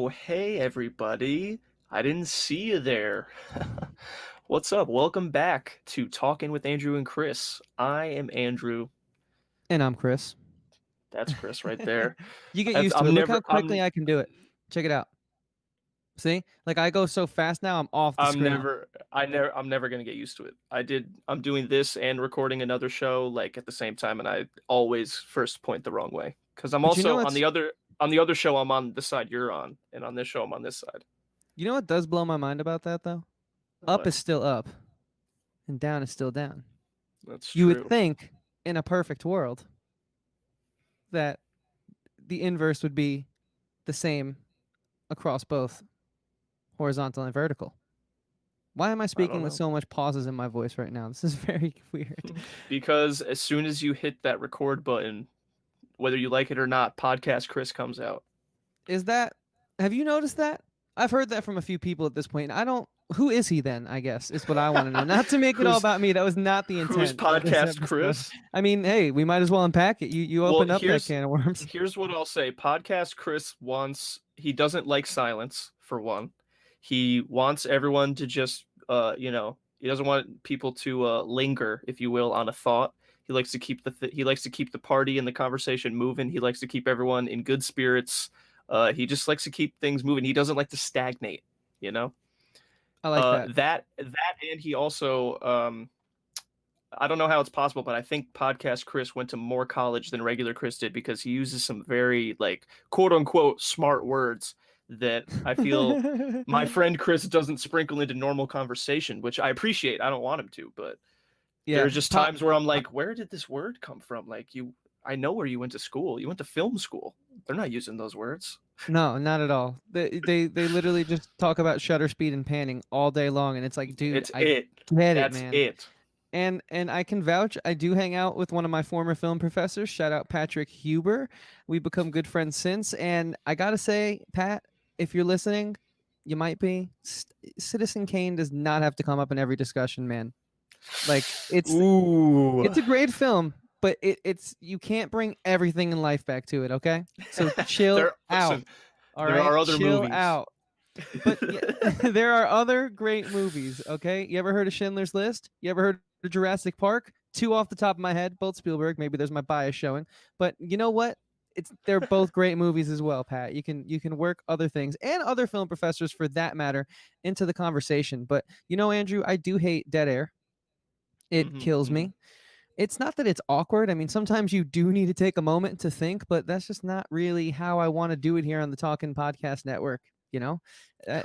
Oh, hey everybody. I didn't see you there. What's up? Welcome back to Talking with Andrew and Chris. I am Andrew. And I'm Chris. That's Chris right there. You get I've, used to it. I'm Look how never quickly I can do it. Check it out. See? Like I go so fast now, I'm off the I'm screen. never I'm never gonna get used to it. I'm doing this and recording another show like at the same time, and I always first point the wrong way. Because I'm But you know also on what's the other show I'm on the side you're on, and on this show I'm on this side. you know what does blow my mind about that though? Up But is still up and down is still down. that's You would true. think in a perfect world that the inverse would be the same across both horizontal and vertical. Why am I I don't speaking with know. so much pauses in my voice right now? This is very weird. Because as soon as you hit that record button, whether you like it or not, podcast Chris comes out. Is that have you noticed that? I've heard that from a few people at this point. I don't who is he then, I guess, is what I want to know. Not to make it all who's about me. That was not the who's intent of this podcast episode. Chris? I mean, hey, we might as well unpack it. You Well, opened up that can of worms. here's what I'll say. Podcast Chris he doesn't like silence for one. He wants everyone to just he doesn't want people to linger, if you will, on a thought. He likes to keep he likes to keep the party and the conversation moving. He likes to keep everyone in good spirits. He just likes to keep things moving. He doesn't like to stagnate, you know? I like that. That and he also I don't know how it's possible, but I think podcast Chris went to more college than regular Chris did because he uses some very like quote unquote smart words that I feel my friend Chris doesn't sprinkle into normal conversation, which I appreciate. I don't want him to, but Yeah. there's just times where I'm like, where did this word come from? Like I know where you went to school. You went to film school. They're not using those words. No, not at all. They literally just talk about shutter speed and panning all day long, and it's like, dude, It's I it. get it, That's man. it. And I can vouch. I do hang out with one of my former film professors. Shout out Patrick Huber. We become good friends since. And I gotta say, Pat, if you're listening, you might be. Citizen Kane does not have to come up in every discussion, man. Like Ooh. it's a great film, but it's you can't bring everything in life back to it. Okay, so chill out. Listen, All there right, are other chill movies. out. But yeah, there are other great movies. Okay, you ever heard of Schindler's List? You ever heard of Jurassic Park? Two off the top of my head, both Spielberg. Maybe there's my bias showing, but you know what? They're both great movies as well, Pat. You can work other things and other film professors for that matter into the conversation. But you know, Andrew, I do hate dead air. It Hmm, kills hmm. me. It's not that it's awkward. I mean, sometimes you do need to take a moment to think, but that's just not really how I want to do it here on the Talking Podcast Network. You know,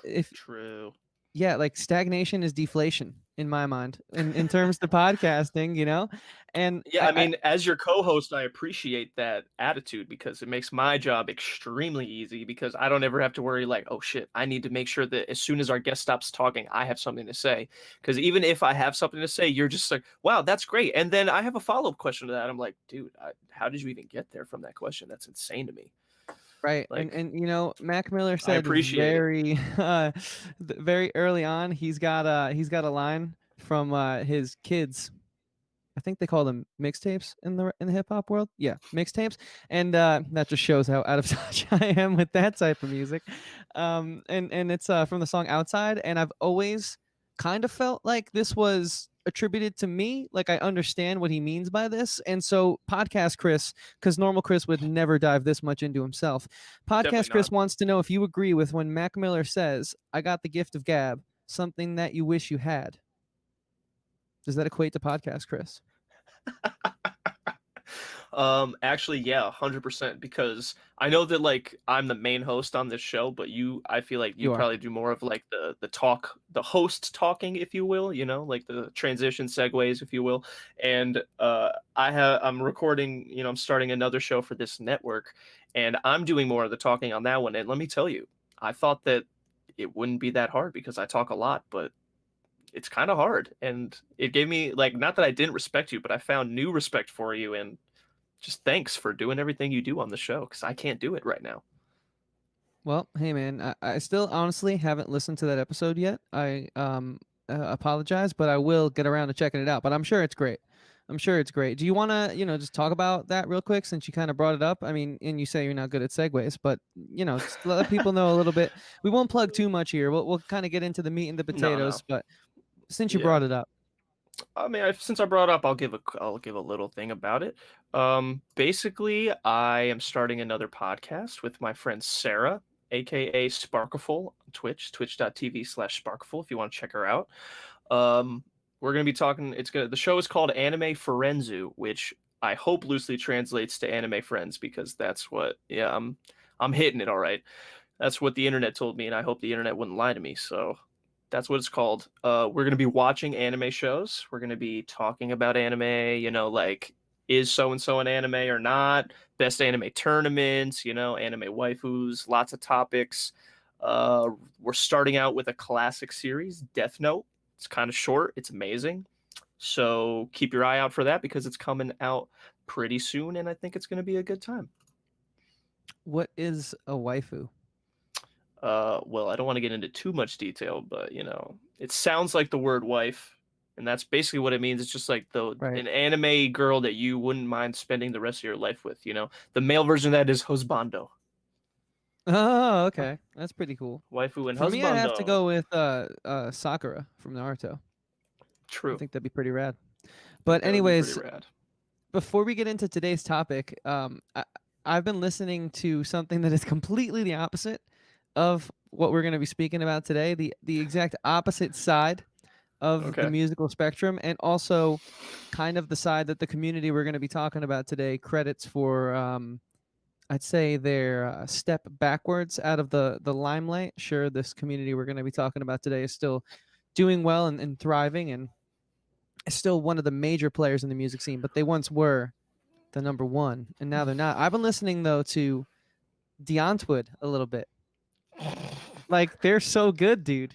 if True. yeah, like stagnation is deflation in my mind in terms of podcasting, you know, and Yeah, I mean, as your co-host, I appreciate that attitude because it makes my job extremely easy because I don't ever have to worry like, oh shit, I need to make sure that as soon as our guest stops talking, I have something to say. Because even if I have something to say, you're just like, wow, that's great. And then I have a follow-up question to that. I'm like, dude, how did you even get there from that question? That's insane to me. right, Like, and you know, Mac Miller I said appreciate it. very early on he's got a line from his kids. I think they call them mixtapes in the hip hop world. Yeah, mixtapes, and that just shows how out of touch I am with that type of music. And it's from the song Outside, and I've always kind of felt like this was attributed to me. Like I understand what he means by this, and so podcast Chris, because normal Chris would never dive this much into himself. Definitely Podcast Chris not. wants to know if you agree with when Mac Miller says, "I got the gift of gab, something that you wish you had." Does that equate to podcast Chris? Actually, yeah, 100%. Because I know that like I'm the main host on this show, but I feel like you You are. probably do more of like the host talking, if you will, like the transition segues, if you will. And I'm recording, I'm starting another show for this network, and I'm doing more of the talking on that one. And let me tell you, I thought that it wouldn't be that hard because I talk a lot, but it's kind of hard. And it gave me like, not that I didn't respect you, but I found new respect for you, and just thanks for doing everything you do on the show because I can't do it right now. Well, hey man, I still honestly haven't listened to that episode yet. I apologize, but I will get around to checking it out. But I'm sure it's great. I'm sure it's great. Do you want to, just talk about that real quick since you kind of brought it up? I mean, and you say you're not good at segues, but just let people know a little bit. We won't plug too much here. We'll kind of get into the meat and the No, no. potatoes, but since you Yeah. brought it up. I mean, since I brought it up, I'll give a little thing about it. Basically, I am starting another podcast with my friend Sarah, aka Sparkful, on Twitch, twitch.tv/Sparkful, if you want to check her out. We're gonna be talking. The show is called Anime Forenzu, which I hope loosely translates to Anime Friends, because that's what. Yeah, I'm hitting it all right. That's what the internet told me, and I hope the internet wouldn't lie to me. So that's what it's called. We're going to be watching anime shows. We're going to be talking about anime, like, is so and so an anime or not? Best anime tournaments, anime waifus, lots of topics. We're starting out with a classic series, Death Note. It's kind of short, it's amazing. So keep your eye out for that, because it's coming out pretty soon, and I think it's going to be a good time. What is a waifu? Well, I don't want to get into too much detail, but it sounds like the word wife, and that's basically what it means. It's just like an anime girl that you wouldn't mind spending the rest of your life with. The male version of that is husbando. Oh, okay, that's pretty cool. Waifu and For husbando. me, I'd have to go with Sakura from Naruto. True. I think that'd be pretty rad. But anyways, rad. Before we get into today's topic, I've been listening to something that is completely the opposite of what we're going to be speaking about today, the exact opposite side of the musical spectrum, and also kind of the side that the community we're going to be talking about today credits for, I'd say, their step backwards out of the limelight. Sure, this community we're going to be talking about today is still doing well and thriving, and is still one of the major players in the music scene, but they once were the #1, and now they're not. I've been listening, though, to Deontwood a little bit. Like, they're so good, dude.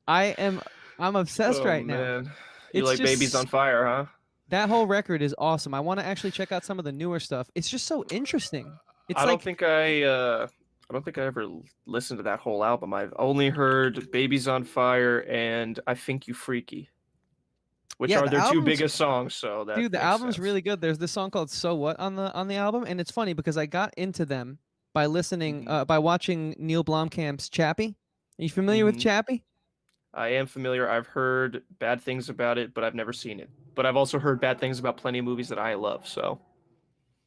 I'm obsessed right now. Man. You like Babies on Fire, huh? That whole record is awesome. I want to actually check out some of the newer stuff. It's just so interesting. It's I don't think I ever listened to that whole album. I've only heard Babies on Fire and I Think You Freaky, which are their two biggest songs. So that, dude, the album's really good. There's this song called "So What" on the album, and it's funny because I got into them by listening, by watching Neil Blomkamp's Chappie. Are you familiar with Chappie? I am familiar. I've heard bad things about it, but I've never seen it. But I've also heard bad things about plenty of movies that I love. So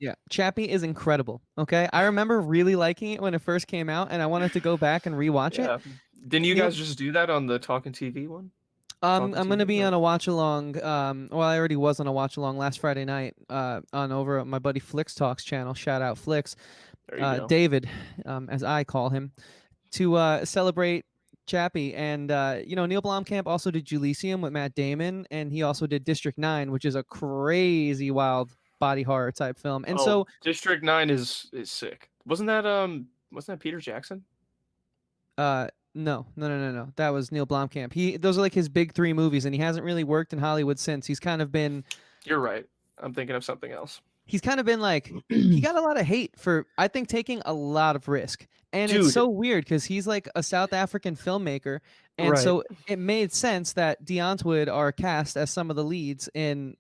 yeah, Chappie is incredible. Okay, I remember really liking it when it first came out, and I wanted to go back and rewatch it. Didn't you guys just do that on the Talking TV one? I'm gonna be on a watch along. Well, I already was on a watch along last Friday night. On over at my buddy Flix Talks channel. Shout out Flix. David, as I call him, to celebrate Chappie. And Neil Blomkamp also did Julicium with Matt Damon, and he also did District 9, which is a crazy wild body horror type film. And so District 9 is sick. Wasn't that Peter Jackson? No. That was Neil Blomkamp. Those are like his big 3 movies, and he hasn't really worked in Hollywood since. He's kind of been. You're right. I'm thinking of something else. He's kind of been like, he got a lot of hate for, I think, taking a lot of risk. And it's so weird because he's like a South African filmmaker. And so it made sense that Deontwood are cast as some of the leads in,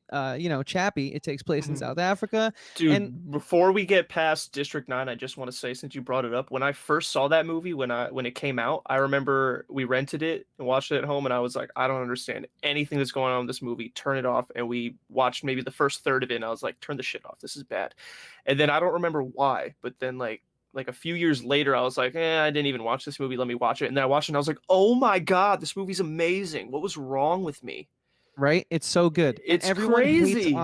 Chappie. It takes place in South Africa. Dude, and before we get past District 9, I just want to say, since you brought it up, when I first saw that movie, when it came out, I remember we rented it and watched it at home, and I was like, I don't understand anything that's going on in this movie. Turn it off. And we watched maybe the first third of it, and I was like, turn the shit off. This is bad. And then I don't remember why, but then like a few years later, I was like, I didn't even watch this movie. Let me watch it. And then I watched it and I was like, oh my God, this movie's amazing. What was wrong with me? Right? It's so good. It's crazy.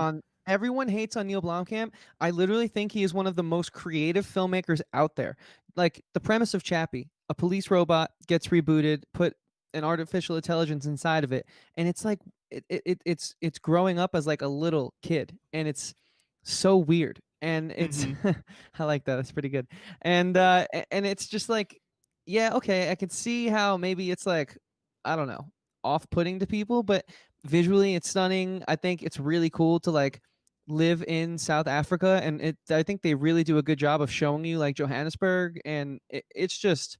Everyone hates on Neil Blomkamp. I literally think he is one of the most creative filmmakers out there. Like the premise of Chappie, a police robot gets rebooted, put an artificial intelligence inside of it. And it's like, it's growing up as like a little kid. And it's so weird. And it's I like that. It's pretty good. And it's just like, yeah, okay, I could see how maybe it's like, I don't know, off-putting to people, but visually it's stunning. I think it's really cool to like live in South Africa, and I think they really do a good job of showing you like Johannesburg, and it's just,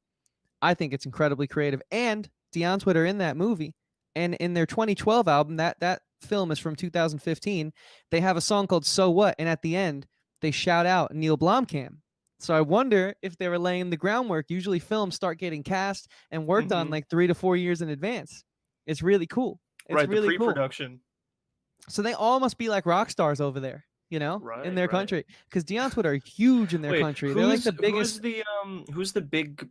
I think it's incredibly creative. And Deontwood are in that movie, and in their 2012 album, that film is from 2015. They have a song called "So What," and at the end they shout out Neil Blomkamp. So I wonder if they were laying the groundwork. Usually films start getting cast and worked on like 3 to 4 years in advance. It's really cool. It's Right, the really cool. pre-production. So they all must be like rock stars over there, in Right, their right. country. Because Deontwood are huge in their Wait, country. They're like the biggest. who's the big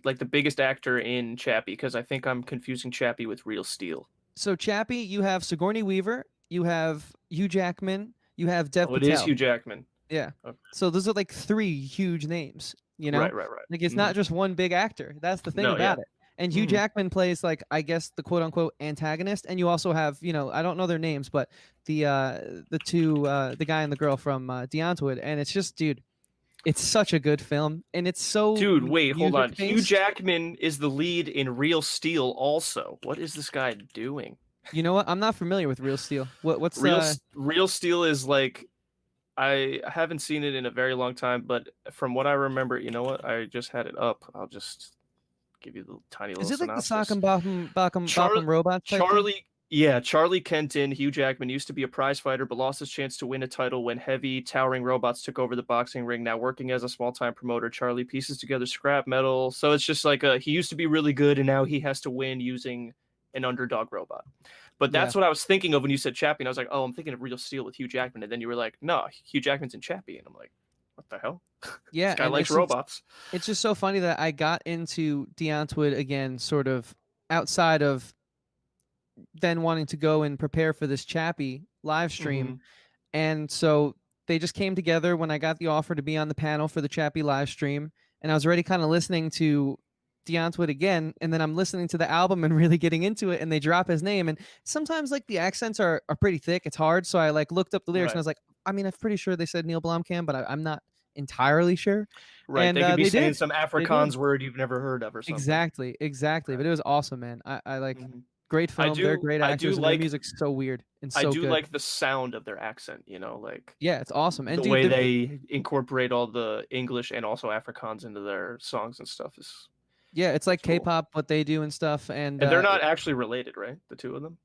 like the biggest actor in Chappie? Because I think I'm confusing Chappie with Real Steel. So Chappie, you have Sigourney Weaver, you have Hugh Jackman, you have Dev Oh, it is Patel. Hugh Jackman. Yeah. Okay. So those are like 3 huge names, Right. Like it's not just one big actor. That's the thing No, about yeah. it. And Hugh Jackman plays like, I guess, the quote unquote antagonist. And you also have, I don't know their names, but the two the guy and the girl from Deontwood. And it's just, dude, it's such a good film. And it's so Dude, wait, hold on. music-based. Hugh Jackman is the lead in Real Steel also. What is this guy doing? You know what? I'm not familiar with Real Steel. What's Real Steel is like, I haven't seen it in a very long time, but from what I remember, you know what? I just had it up. I'll just give you the tiny little Is it like the synopsis. Sock and Bottom Robots type thing? Charlie Kenton, Hugh Jackman, used to be a prize fighter, but lost his chance to win a title when heavy, towering robots took over the boxing ring. Now working as a small-time promoter, Charlie pieces together scrap metal. So it's just like he used to be really good, and now he has to win using an underdog robot. But that's what I was thinking of when you said Chappie, and I was like, oh, I'm thinking of Real Steel with Hugh Jackman, and then you were like, no, Hugh Jackman's in Chappie, and I'm like, what the hell? Yeah, this guy likes robots. It's just so funny that I got into Deontwood again, sort of outside of then wanting to go and prepare for this Chappie live stream. And so they just came together when I got the offer to be on the panel for the Chappie live stream. And I was already kind of listening to Deontwood again. And then I'm listening to the album and really getting into it. And they drop his name. And sometimes like the accents are pretty thick. It's hard. So I like looked up the lyrics and I was like, I mean, I'm pretty sure they said Neil Blomkamp, but I'm not entirely sure. Right. And they could be saying some Afrikaans word you've never heard of or something. Exactly. Right. But it was awesome, man. I like great film. They're great actors. And their music's so weird and so good. Like the sound of their accent, like yeah, it's awesome. And the way they incorporate all the English and also Afrikaans into their songs and stuff is it's like cool. K-pop, what they do and stuff. And they're not actually related, right? The two of them.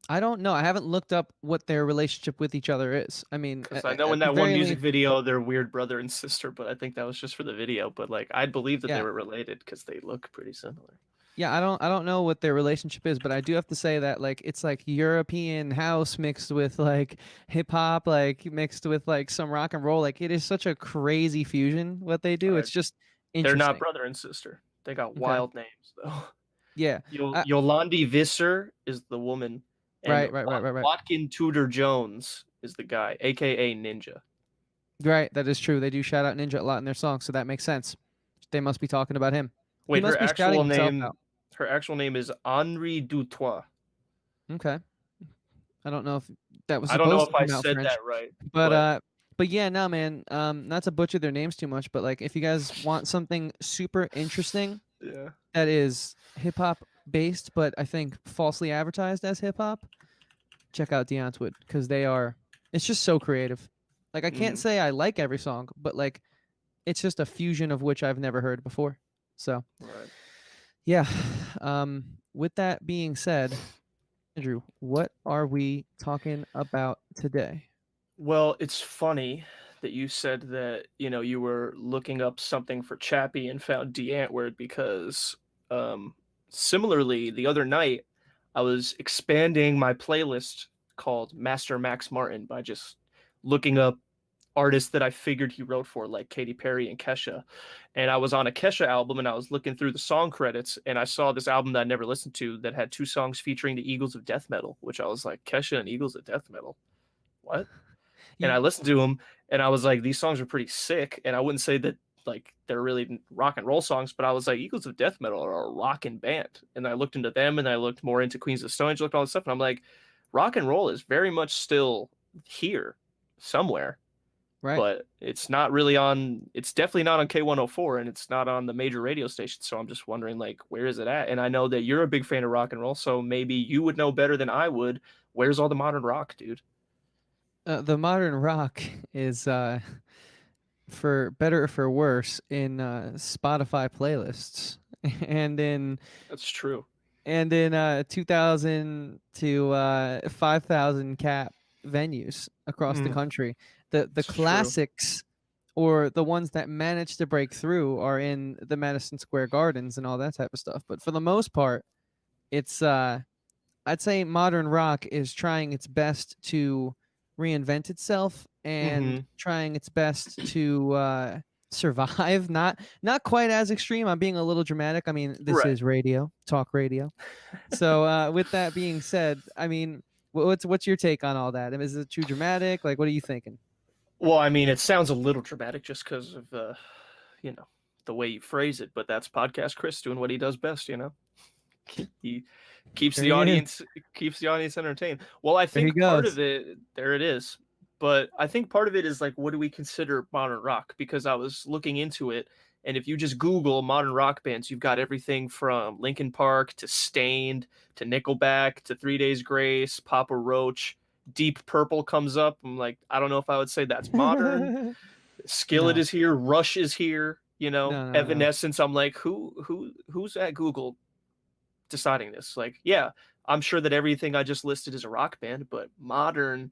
I don't know. I haven't looked up what their relationship with each other is. I mean, I know in that one music video, they're weird brother and sister, but I think that was just for the video. But like, I'd believe that they were related because they look pretty similar. Yeah, I don't know what their relationship is, but I do have to say that like it's like European house mixed with like hip hop, like mixed with like some rock and roll. Like it is such a crazy fusion what they do. Right. It's just interesting. They're not brother and sister. They got wild names though. Yeah. Yolandi Visser is the woman. Right. Watkin Tudor Jones is the guy, aka Ninja. Right, that is true. They do shout out Ninja a lot in their songs, so that makes sense. They must be talking about him. Wait, her actual name is Henri Dutoit. Okay. I don't know if that was. I don't know if I said that right. But yeah, no, man. Not to butcher their names too much, but like if you guys want something super interesting, that is hip hop based, but I think falsely advertised as hip hop, check out Deontwood because it's just so creative. Like I can't say I like every song, but like it's just a fusion of which I've never heard before. So yeah. With that being said, Andrew, what are we talking about today? Well, it's funny that you said that, you were looking up something for Chappie and found Deantwoord because similarly, the other night, I was expanding my playlist called Master Max Martin by just looking up artists that I figured he wrote for, like Katy Perry and Kesha. And I was on a Kesha album, and I was looking through the song credits, and I saw this album that I never listened to that had 2 songs featuring the Eagles of Death Metal, which I was like, Kesha and Eagles of Death Metal? What? And I listened to them, and I was like, these songs are pretty sick. And I wouldn't say that like they're really rock and roll songs, but I was like, Eagles of Death Metal are a rockin' band. And I looked into them, and I looked more into Queens of Stone Age, looked at all this stuff, and I'm like, rock and roll is very much still here somewhere. Right. But it's not really it's definitely not on K104, and it's not on the major radio stations. So I'm just wondering, like, where is it at? And I know that you're a big fan of rock and roll, so maybe you would know better than I would. Where's all the modern rock, dude? The modern rock is for better or for worse in Spotify playlists and in that's true and in 2,000 to 5,000 cap venues across the Mm, country. The it's true. classics, or the ones that managed to break through, are in the Madison Square Gardens and all that type of stuff. But for the most part, it's I'd say modern rock is trying its best to reinvent itself and Hmm. trying its best to survive. Not quite as extreme. I'm being a little dramatic. I mean, this Right. is radio, talk radio. So with that being said, I mean, what's your take on all that? I mean, is it too dramatic? Like, what are you thinking? Well, I mean, it sounds a little dramatic just because of you know, the way you phrase it, but that's podcast Chris doing what he does best, you know. He keeps There the he is. audience keeps the audience entertained. Well, I There he think part goes. of it, there it is. But I think part of it is like, what do we consider modern rock? Because I was looking into it, and if you just Google modern rock bands, you've got everything from Linkin Park to Stained to Nickelback to Three Days Grace, Papa Roach, Deep Purple comes up. I'm like, I don't know if I would say that's modern. Skillet No, is here, Rush is here, no. Evanescence. I'm like, who's at Google deciding this. Like, yeah, I'm sure that everything I just listed is a rock band, but modern,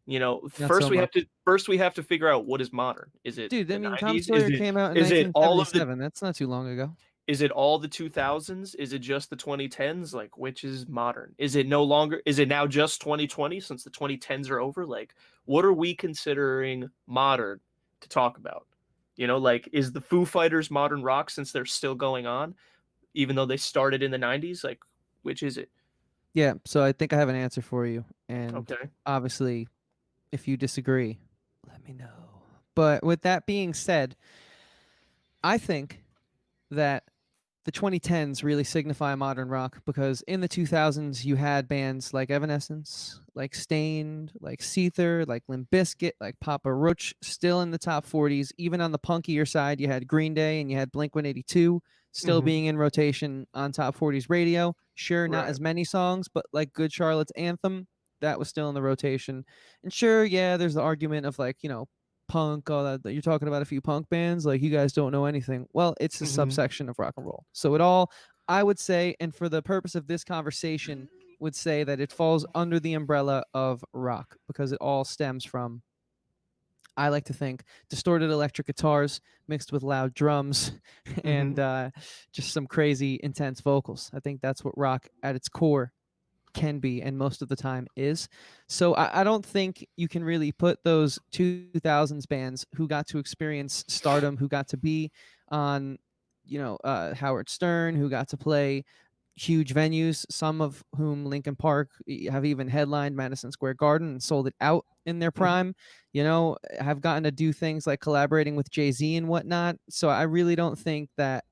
Not so much. first we have to figure out what is modern. Is it Dude, I the mean, Tom 90s? Sawyer came out in Is it all of the 1977. That's not too long ago. is it all the 2000s? Is it just the 2010s? Like, which is modern? Is it now just 2020 since the 2010s are over? Like, what are we considering modern to talk about? Like, is the Foo Fighters modern rock since they're still going on, even though they started in the 90s? Like, which is it? Yeah, so I think I have an answer for you. And Okay. obviously, if you disagree, let me know. But with that being said, I think that the 2010s really signify modern rock, because in the 2000s you had bands like Evanescence, like Stained, like Seether, like Limp Bizkit, like Papa Roach still in the top 40s. Even on the punkier side, you had Green Day and you had Blink 182 still Hmm. being in rotation on top 40s radio. Sure, not Right. as many songs, but like Good Charlotte's Anthem, that was still in the rotation. And sure, yeah, there's the argument of like, punk, all that you're talking about, a few punk bands, like you guys don't know anything. Well, it's a Hmm. subsection of rock and roll. So it all, I would say, and for the purpose of this conversation, would say that it falls under the umbrella of rock, because it all stems from, I like to think, distorted electric guitars mixed with loud drums and Hmm. just some crazy intense vocals. I think that's what rock at its core can be, and most of the time is. So I don't think you can really put those 2000s bands who got to experience stardom, who got to be on, Howard Stern, who got to play huge venues, some of whom Linkin Park have even headlined Madison Square Garden and sold it out in their Hmm. prime, have gotten to do things like collaborating with Jay-Z and whatnot. So I really don't think that,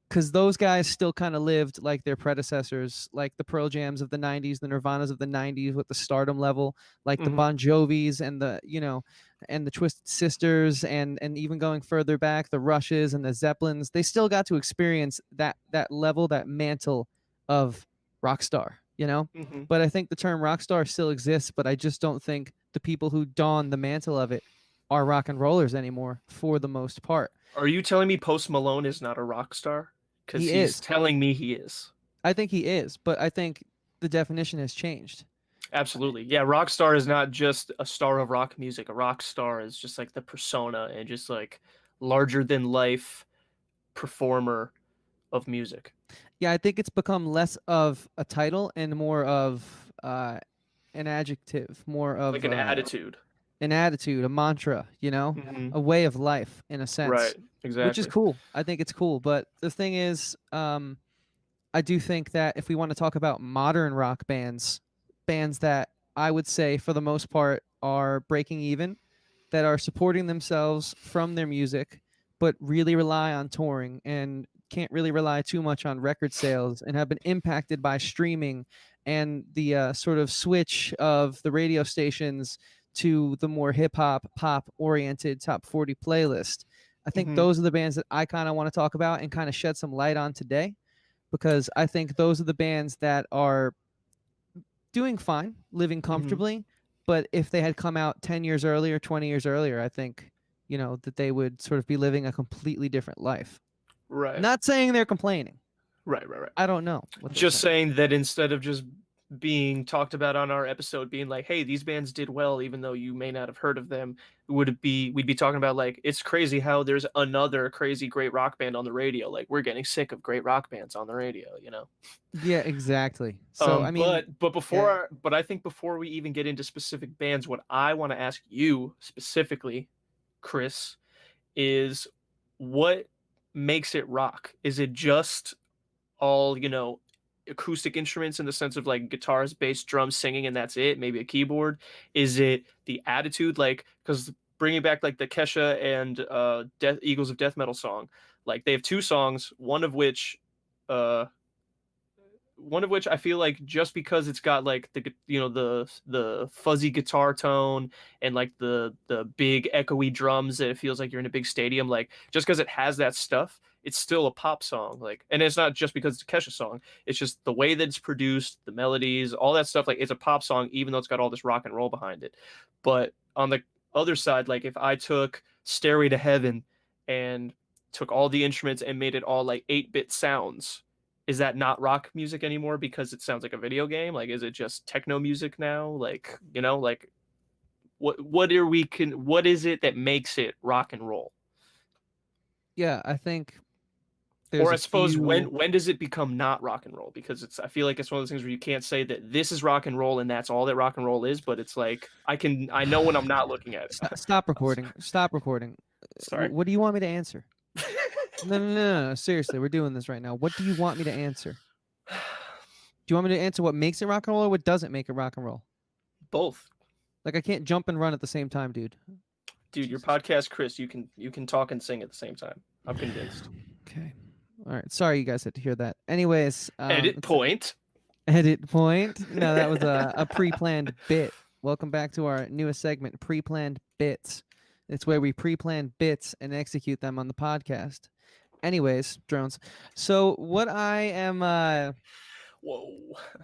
because those guys still kind of lived like their predecessors, like the Pearl Jams of the 90s, the Nirvanas of the 90s with the stardom level, like the Hmm. Bon Jovis and the Twisted Sisters, and even going further back, the Rushes and the Zeppelins. They still got to experience that level, that mantle of rock star. Hmm. But I think the term rock star still exists, but I just don't think the people who don the mantle of it are rock and rollers anymore for the most part. Are you telling me Post Malone is not a rock star? Because He he's is. telling me he is. I think he is, but I think the definition has changed. Absolutely. Yeah, rock star is not just a star of rock music. A rock star is just like the persona and just like larger than life performer of music. Yeah, I think it's become less of a title and more of an adjective, more of Like an attitude. an attitude, a mantra, Hmm. a way of life in a sense, Right. which is Exactly. cool. I think it's cool. But the thing is, I do think that if we want to talk about modern rock bands, bands that I would say for the most part are breaking even, that are supporting themselves from their music, but really rely on touring and can't really rely too much on record sales, and have been impacted by streaming and the sort of switch of the radio stations to the more hip hop, pop oriented top 40 playlist. I think Hmm. those are the bands that I kind of want to talk about and kind of shed some light on today, because I think those are the bands that are doing fine, living Hmm. comfortably. But if they had come out 10 years earlier, 20 years earlier, I think, that they would sort of be living a completely different life. Right. Not saying they're complaining. Right. I don't know what they're Just saying. saying that instead of just being talked about on our episode being like, hey, these bands did well even though you may not have heard of them, we'd be talking about like, it's crazy how there's another crazy great rock band on the radio. Like, we're getting sick of great rock bands on the radio, you know. Yeah, exactly. So I mean, yeah, But I think before we even get into specific bands, what I want to ask you specifically, Chris, is what makes it rock? Is it just all, acoustic instruments in the sense of like guitars, bass, drums, singing, and that's it? Maybe a keyboard? Is it the attitude? Like, because bringing back like the Kesha and Eagles of Death Metal song, like they have two songs, uh, one of which I feel like just because it's got like the fuzzy guitar tone and like the big echoey drums that it feels like you're in a big stadium, like just because it has that stuff, it's still a pop song. Like, and it's not just because it's a Kesha song, it's just the way that it's produced, the melodies, all that stuff. Like, it's a pop song even though it's got all this rock and roll behind it. But on the other side, like if I took Stairway to Heaven and took all the instruments and made it all like 8-bit sounds, is that not rock music anymore because it sounds like a video game? Like, is it just techno music now? Like, like what is it that makes it rock and roll? yeah, I think Or there's I a suppose few. when does it become not rock and roll? Because I feel like it's one of those things where you can't say that this is rock and roll and that's all that rock and roll is, but it's like I know when I'm not looking at it. Stop recording. Stop recording. Sorry. What do you want me to answer? No. Seriously, we're doing this right now. What do you want me to answer? Do you want me to answer what makes it rock and roll or what doesn't make it rock and roll? Both. Like, I can't jump and run at the same time, dude. Dude, your podcast, Chris, you can talk and sing at the same time. I'm convinced. Okay. All right. Sorry you guys had to hear that. Anyways, Edit point. Edit point. No, that was a pre-planned bit. Welcome back to our newest segment, pre-planned bits. It's where we pre-plan bits and execute them on the podcast. Anyways, drones. So what I am Whoa.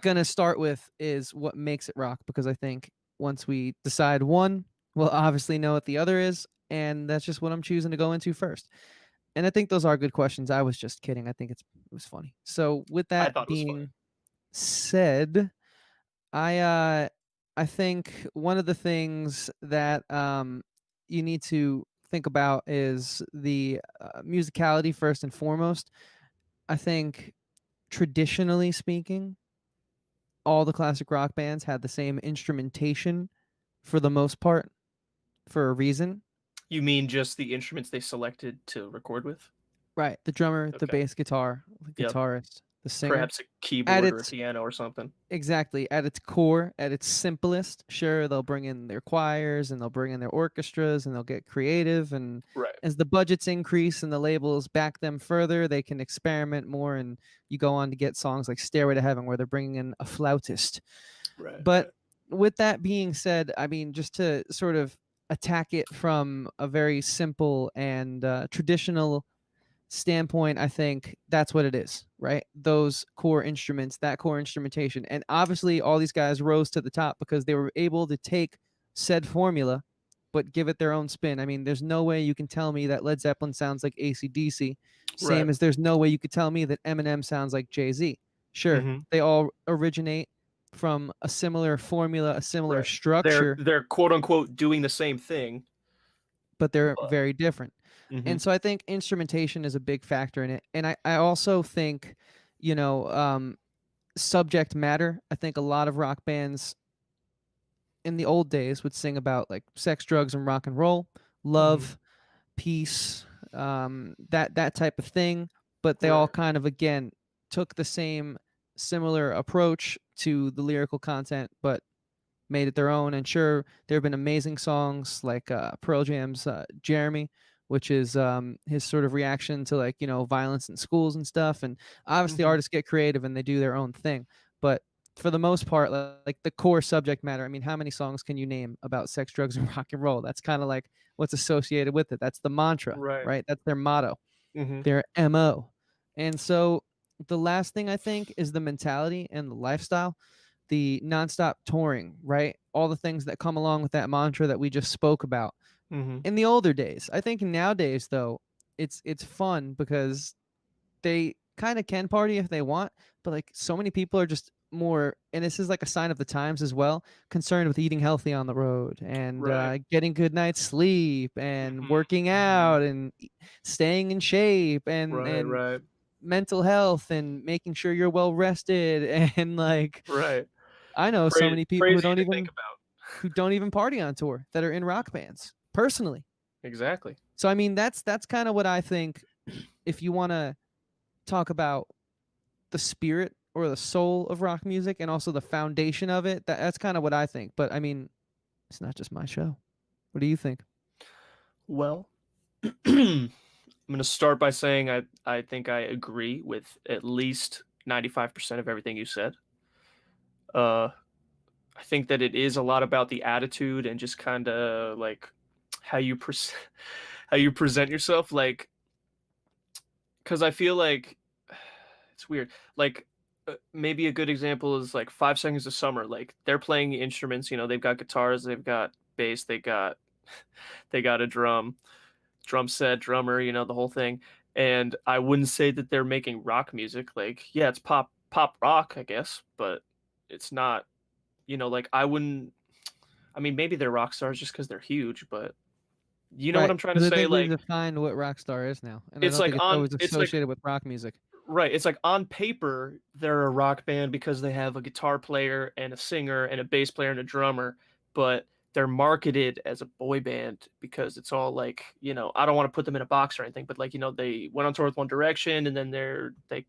gonna start with is what makes it rock, because I think once we decide one, we'll obviously know what the other is, and that's just what I'm choosing to go into first. And I think those are good questions. I was just kidding. I think it was funny. So with I that thought it was funny. being said, I think one of the things that you need to think about is the musicality first and foremost. I think traditionally speaking, all the classic rock bands had the same instrumentation for the most part, for a reason. You mean just the instruments they selected to record with? Right. The drummer, the Okay. bass guitar, the Yep. guitarist, the singer. Perhaps a At keyboard or a its piano or something. exactly at its core, at its simplest, sure, they'll bring in their choirs and they'll bring in their orchestras and they'll get creative, and Right. as the budgets increase and the labels back them further, they can experiment more, and you go on to get songs like Stairway to Heaven where they're bringing in a flautist. Right. But with that being said, I mean, just to sort of attack it from a very simple and traditional standpoint, I think that's what it is, right? Those core instruments, that core instrumentation. And obviously, all these guys rose to the top because they were able to take said formula, but give it their own spin. I mean, there's no way you can tell me that Led Zeppelin sounds like AC/DC, same Right. as there's no way you could tell me that Eminem sounds like Jay-Z. Sure, Mhm. they all originate from a similar formula, a similar Right. structure, They're quote unquote doing the same thing. but they're But very different. And so I think instrumentation is a big factor in it. And I also think, subject matter. I think a lot of rock bands in the old days would sing about like sex, drugs, and rock and roll, love, peace, that type of thing. But they all Right. kind of, again, took the same similar approach to the lyrical content, but made it their own. And sure, there have been amazing songs like Pearl Jam's Jeremy, which is his sort of reaction to like, violence in schools and stuff. And obviously artists get creative and they do their own thing. But for the most part, like the core subject matter, I mean, how many songs can you name about sex, drugs, and rock and roll? That's kind of like what's associated with it. That's the mantra, Right. right? That's their motto, Mhm. their MO. And so the last thing I think is the mentality and the lifestyle, the nonstop touring, right? All the things that come along with that mantra that we just spoke about Mhm. in the older days. I think nowadays though, it's fun because they kind of can party if they want, but like so many people are just more, and this is like a sign of the times as well, concerned with eating healthy on the road and Right. getting good night's sleep and Mhm, working mhm. out and staying in shape Right, and right, mental health and making sure you're well rested and like right. I know so many people Crazy to think about. who don't even party on tour that are in rock bands personally. Exactly. So I mean that's kind of what I think if you want to talk about the spirit or the soul of rock music and also the foundation of it, that's kind of what I think. But I mean, it's not just my show. What do you think? Well, I'm gonna start by saying I think I agree with at least 95% of everything you said. Uh, I think that it is a lot about the attitude and just kind of like how you pres how you present yourself. Like, because I feel like it's weird. Like, maybe a good example is like 5 Seconds of Summer. Like, they're playing instruments. You know, they've got guitars, they've got bass, they got a drum set, drummer. You know, the whole thing. And I wouldn't say that they're making rock music. Like, yeah, it's pop rock, I guess, but it's not. You know, like I wouldn't. I mean, maybe they're rock stars just because they're huge, but you know what Right. I'm trying to Because I say? think we've Like, defined what rock star is now. And I it's don't like think it's on, always it's like associated with rock music. right. It's like on paper, they're a rock band because they have a guitar player and a singer and a bass player and a drummer, but they're marketed as a boy band because it's all like, you know, I don't want to put them in a box or anything, but like, you know, they went on tour with One Direction and then they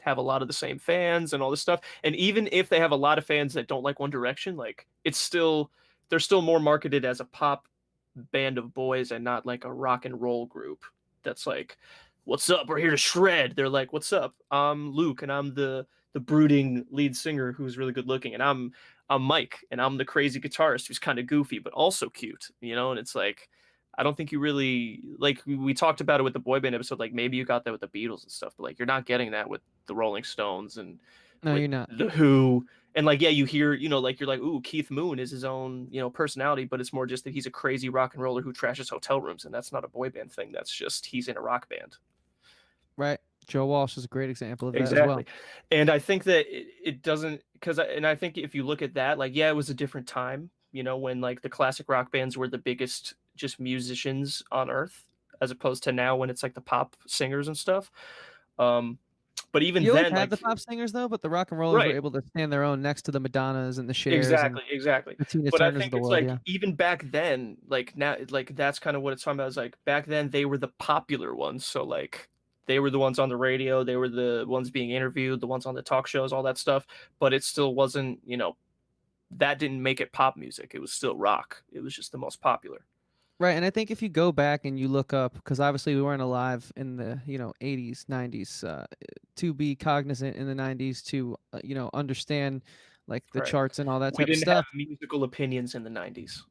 have a lot of the same fans and all this stuff. And even if they have a lot of fans that don't like One Direction, like it's still they're still more marketed as a pop band of boys and not like a rock and roll group that's like, what's up, we're here to shred. They're like, what's up, I'm Luke and I'm the brooding lead singer who's really good looking, and I'm Mike and I'm the crazy guitarist who's kind of goofy but also cute, you know. And it's like, I don't think you really, like we talked about it with the boy band episode, like maybe you got that with the Beatles and stuff, but like you're not getting that with the Rolling Stones and No, with you're not. the Who. And like, yeah, you hear, you know, like you're like, ooh, Keith Moon is his own, you know, personality, but it's more just that he's a crazy rock and roller who trashes hotel rooms, and that's not a boy band thing. That's just he's in a rock band. Right. Joe Walsh is a great example of that as Exactly. well. And I think that it doesn't, because and I think if you look at that, like, yeah, it was a different time, you know, when like the classic rock bands were the biggest just musicians on earth, as opposed to now when it's like the pop singers and stuff. Um, but even You always then, had like, the pop singers though, but the rock and rollers were right. able to stand their own next to the Madonnas and the Chers and Exactly, exactly. the Tina But I Turners of think the it's world. like Yeah. even back then, like now, like that's kind of what it's talking about. Is like back then they were the popular ones, so like they were the ones on the radio, they were the ones being interviewed, the ones on the talk shows, all that stuff. But it still wasn't, you know, that didn't make it pop music. It was still rock. It was just the most popular. Right, and I think if you go back and you look up, because obviously we weren't alive in the 80s, 90s, to be cognizant in the 90s to understand like the Right. charts and all that We type of didn't have stuff. musical opinions in the 90s.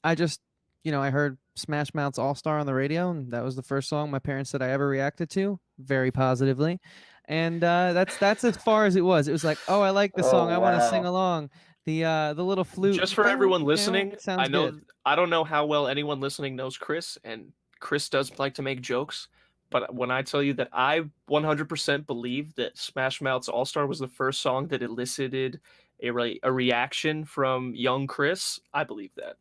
I just I heard Smash Mouth's All Star on the radio, and that was the first song my parents said I ever reacted to very positively, and that's as far as it was. It was like, oh, I like the Oh, song, I want to sing wow. along. The little flute, Just for everyone it listening, sounds good. I don't know how well anyone listening knows Chris, and Chris does like to make jokes. But when I tell you that I 100% believe that Smash Mouth's All Star was the first song that elicited a reaction from young Chris, I believe that.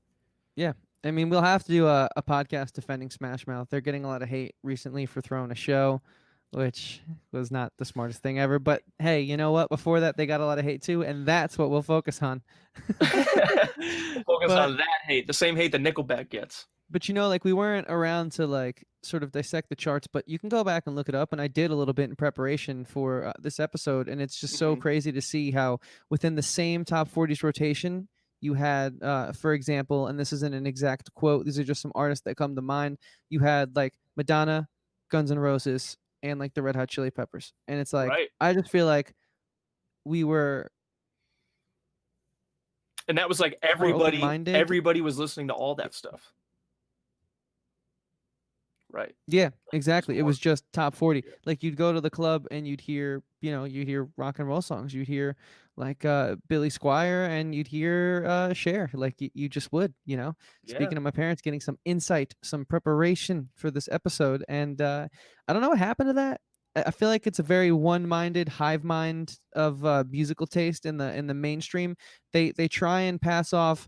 Yeah. I mean, we'll have to do a podcast defending Smash Mouth. They're getting a lot of hate recently for throwing a show, which was not the smartest thing ever. But hey, you know what? Before that, they got a lot of hate too, and that's what we'll focus on. We'll focus but on that hate, the same hate that Nickelback gets. but like we weren't around to like sort of dissect the charts, but you can go back and look it up, and I did a little bit in preparation for this episode, and it's just so Mhm. crazy to see how within the same top 40s rotation you had for example, and this isn't an exact quote, these are just some artists that come to mind, you had like Madonna, Guns N' Roses, and like the Red Hot Chili Peppers, and it's like Right. I just feel like we were And that was like more everybody open-minded. everybody was listening to all that stuff. Right. Yeah, It was exactly. It more, was just top 40. yeah. Like you'd go to the club and you'd hear rock and roll songs. You'd hear like Billy Squire and you'd hear Cher. Like you just would. Yeah. Speaking of my parents getting some insight, some preparation for this episode. And I don't know what happened to that. I feel like it's a very one-minded hive mind of musical taste in the mainstream. They try and pass off,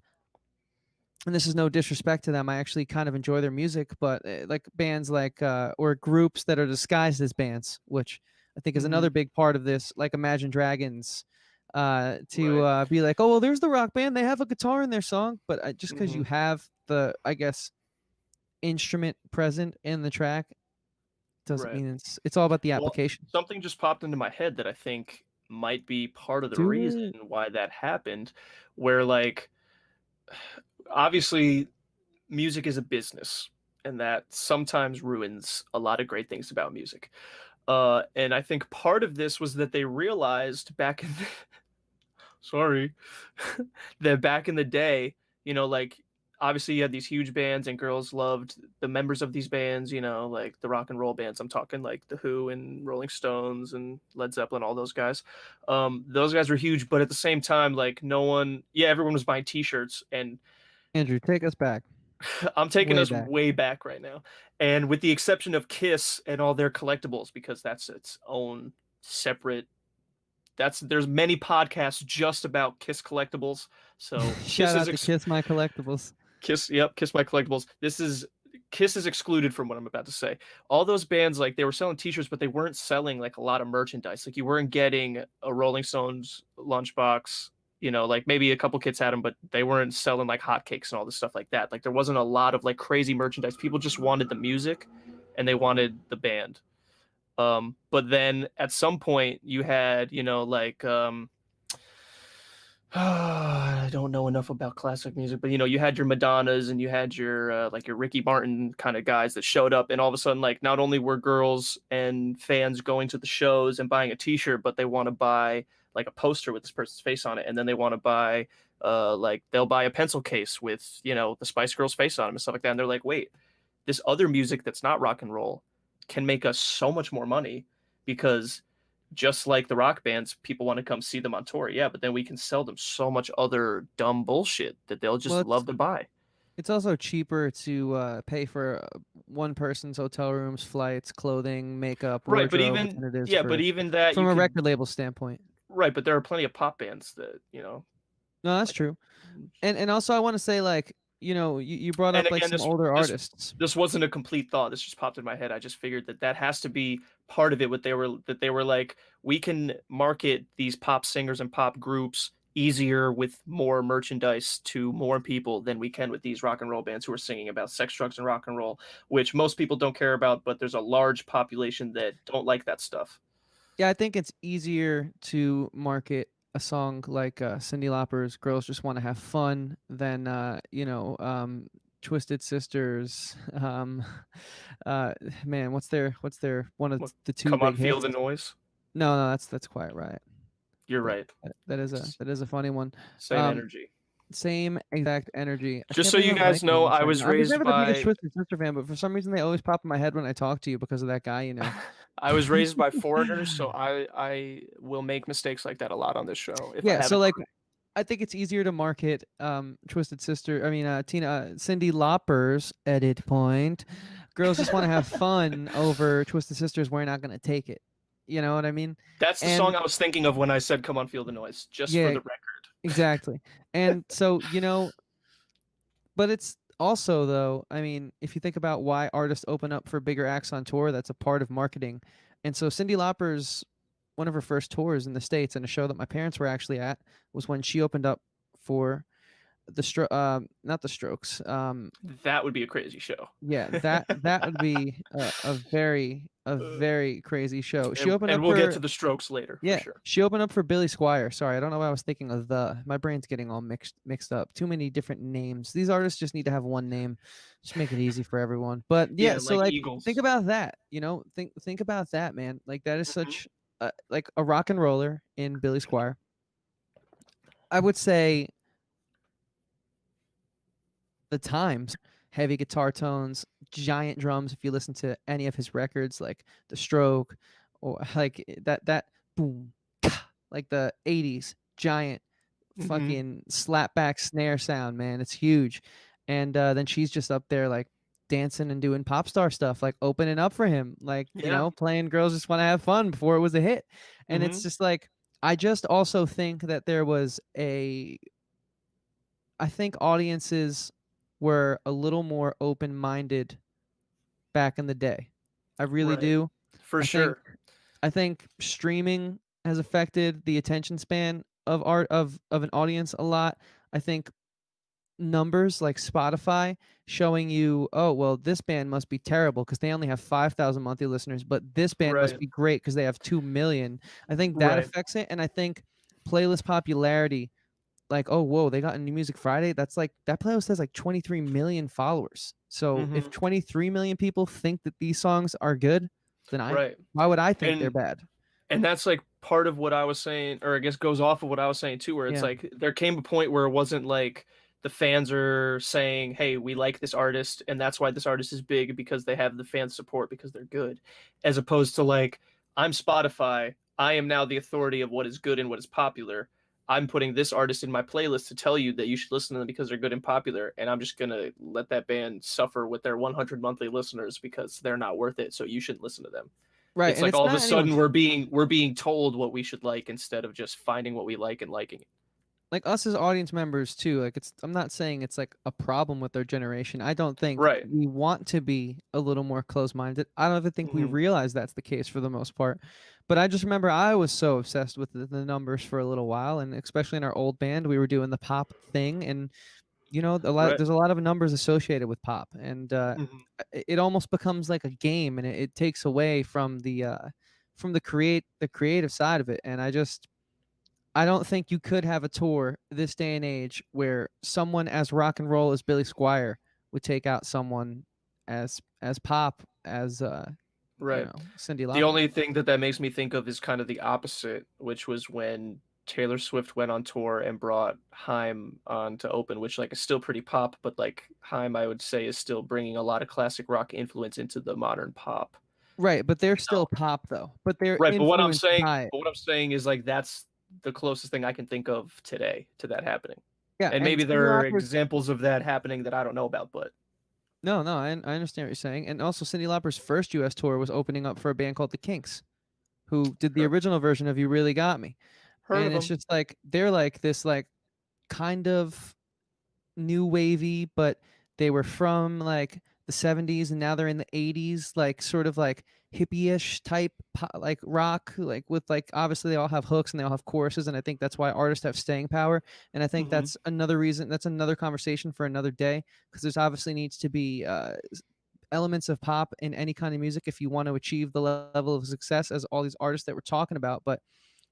and this is no disrespect to them. I actually kind of enjoy their music, but like bands like or groups that are disguised as bands, which I think is Hmm. another big part of this, like Imagine Dragons, to Right. be like, oh well, there's the rock band. They have a guitar in their song, but just because Hmm. you have the, I guess, instrument present in the track doesn't Right. mean it's all about the Well, application. something just popped into my head that I think might be part of the Do reason it. why that happened, where like obviously music is a business and that sometimes ruins a lot of great things about music. And I think part of this was that they realized back in sorry, that back in the day, like obviously you had these huge bands and girls loved the members of these bands, like the rock and roll bands. I'm talking like The Who and Rolling Stones and Led Zeppelin, all those guys. Those guys were huge, but at the same time, like no one, yeah, everyone was buying t-shirts and Andrew, take us back, I'm taking way us back. way back right now. And with the exception of Kiss and all their collectibles, because that's its own separate there's many podcasts just about Kiss collectibles. So Shout out to Kiss My Collectibles. Kiss my collectibles. Kiss is excluded from what I'm about to say. All those bands, like they were selling T-shirts, but they weren't selling like a lot of merchandise. Like you weren't getting a Rolling Stones lunchbox. Like maybe a couple kids had them, but they weren't selling like hotcakes and all this stuff like that. Like there wasn't a lot of like crazy merchandise. People just wanted the music, and they wanted the band. But then at some point you had, like I don't know enough about classic music, but you had your Madonnas and you had your like your Ricky Martin kind of guys that showed up, and all of a sudden, like not only were girls and fans going to the shows and buying a T-shirt, but they want to buy like a poster with this person's face on it, and then they want to buy like they'll buy a pencil case with the Spice Girls face on it and stuff like that, and they're like, wait, this other music that's not rock and roll can make us so much more money because just like the rock bands, people want to come see them on tour. Yeah, but then we can sell them so much other dumb bullshit that they'll Well, just love to buy. it's also cheaper to pay for one person's hotel rooms, flights, clothing, makeup, Right, but wardrobe even than it is yeah, but for even that from you a could record label standpoint. right, but there are plenty of pop bands that, No, that's like true. And also I want to say, like, you brought and up like again some this older this artists. this wasn't a complete thought. This just popped in my head. I just figured that has to be part of it. They were like, we can market these pop singers and pop groups easier with more merchandise to more people than we can with these rock and roll bands who are singing about sex, drugs, and rock and roll, which most people don't care about, but there's a large population that don't like that stuff. Yeah, I think it's easier to market a song like Cyndi Lauper's "Girls Just Want to Have Fun" than Twisted Sisters. Uh, man, what's their one of What, the two come on, big feel hits? the noise. No, that's Quiet Riot. You're That, right. that is a funny one. Same Um, energy. Same exact energy. I Just can't so believe you I'm guys blanking know, on this I right was now. I was raised never the biggest by Twisted Sister fan, but for some reason they always pop in my head when I talk to you because of that guy. I was raised by foreigners, so I will make mistakes like that a lot on this show if I Yeah, so haven't like already. I think it's easier to market Twisted Sister. I mean, Cyndi Lauper's edit point. Girls just want to have fun over Twisted Sisters. We're not gonna take it. You know what I mean? That's the song And I was thinking of when I said "Come on, feel the noise," just for yeah, the record. exactly. And so but it's also though. I mean, if you think about why artists open up for bigger acts on tour, that's a part of marketing. And so Cyndi Lauper's one of her first tours in the States, and a show that my parents were actually at, was when she opened up for not the Strokes. That would be a crazy show. Yeah, that would be a Uh, very crazy show. She and opened and up we'll get for to the Strokes later for Yeah, sure. she opened up for Billy Squire. Sorry, I don't know why I was thinking of my brain's getting all mixed up. Too many different names. These artists just need to have one name. Just make it easy for everyone. But yeah, Yeah, so like like think Eagles. about that, think about that, man. Like that is Mhm. such like a rock and roller in Billy Squire. I would say the times, heavy guitar tones, giant drums. If you listen to any of his records, like The Stroke, or like that boom, like the '80s giant Mhm. fucking slapback snare sound, man. It's huge. And then she's just up there like dancing and doing pop star stuff, like opening up for him, like, Yeah. playing Girls Just Wanna Have Fun before it was a hit. And it's Hmm. just like, I just also think that I think audiences were a little more open-minded back in the day. I really Right. do. For I think sure. I think streaming has affected the attention span of art of an audience a lot. I think numbers like Spotify showing you, oh, well, this band must be terrible because they only have 5,000 monthly listeners, but this band must Right. be great because they have 2 million. I think that Right. affects it. And I think playlist popularity, like, oh, whoa, they got a new music Friday. That's like, that playlist has like 23 million followers. So if Hmm. 23 million people think that these songs are good, then Right. why would I think they're And bad? and that's like part of what I was saying, or I guess goes off of what I was saying too, where it's Yeah. like there came a point where it wasn't like the fans are saying, "Hey, we like this artist, and that's why this artist is big because they have the fan support because they're good," as opposed to like, "I'm Spotify, I am now the authority of what is good and what is popular. I'm putting this artist in my playlist to tell you that you should listen to them because they're good and popular, and I'm just gonna let that band suffer with their 100 monthly listeners because they're not worth it, so you shouldn't listen to them." Right. It's And like it's all of a not sudden anyone's we're being told what we should like instead of just finding what we like and liking it. like us as audience members too. Like, I'm not saying it's like a problem with our generation. I don't think Right. we want to be a little more close-minded. I don't even think we Hmm. realize that's the case for the most part. But I just remember I was so obsessed with the numbers for a little while, and especially in our old band, we were doing the pop thing, and Right. there's a lot of numbers associated with pop, and Hmm. it almost becomes like a game, and it takes away from the creative side of it. And I don't think you could have a tour this day and age where someone as rock and roll as Billy Squire would take out someone as pop as Right. Cyndi The Lauper. only thing that makes me think of is kind of the opposite, which was when Taylor Swift went on tour and brought Haim on to open, which like is still pretty pop, but like Haim, I would say, is still bringing a lot of classic rock influence into the modern pop. Right, but they're You know? still pop though. But they're Right. influenced by it. But what I'm saying is like that's the closest thing I can think of today to that happening. Yeah, And and maybe Cyndi there are Lauper. examples of that happening that I don't know about, but No, no, I understand what you're saying. And also Cyndi Lauper's first US tour was opening up for a band called The Kinks, who did the heard, original version of You Really Got Me. heard of And it's them. just like they're like this like kind of new wavy, but they were from like the 70s and now they're in the 80s, like sort of like hippie-ish type like rock, like with like obviously they all have hooks and they all have choruses, and I think that's why artists have staying power. And I think Hmm. that's another reason, that's another conversation for another day, because there's obviously needs to be elements of pop in any kind of music if you want to achieve the level of success as all these artists that we're talking about. But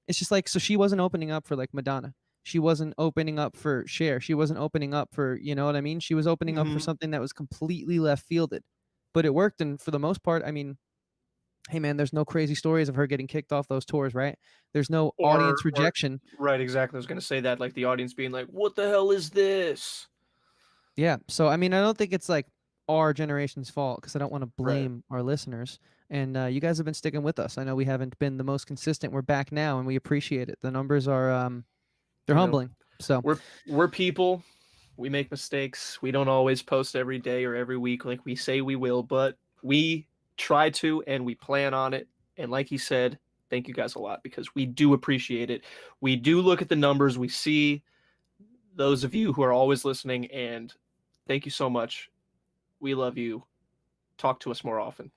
it's just like, so she wasn't opening up for like Madonna. She wasn't opening up for Cher. She wasn't opening up for, you know what I mean? She was opening up for Hmm. something that was completely left fielded. But it worked, and for the most part, I mean, hey man, there's no crazy stories of her getting kicked off those tours, right? There's no audience Or rejection. right, exactly. I was gonna say that, like the audience being like, "What the hell is this?" Yeah. So I mean, I don't think it's like our generation's fault, because I don't want to Right. blame our listeners. And you guys have been sticking with us. I know we haven't been the most consistent. We're back now, and we appreciate it. The numbers are they're You know, humbling. So we're people. We make mistakes. We don't always post every day or every week like we say we will, but we try to and we plan on it. And like he said, thank you guys a lot because we do appreciate it. We do look at the numbers. We see those of you who are always listening, and thank you so much. We love you. Talk to us more often.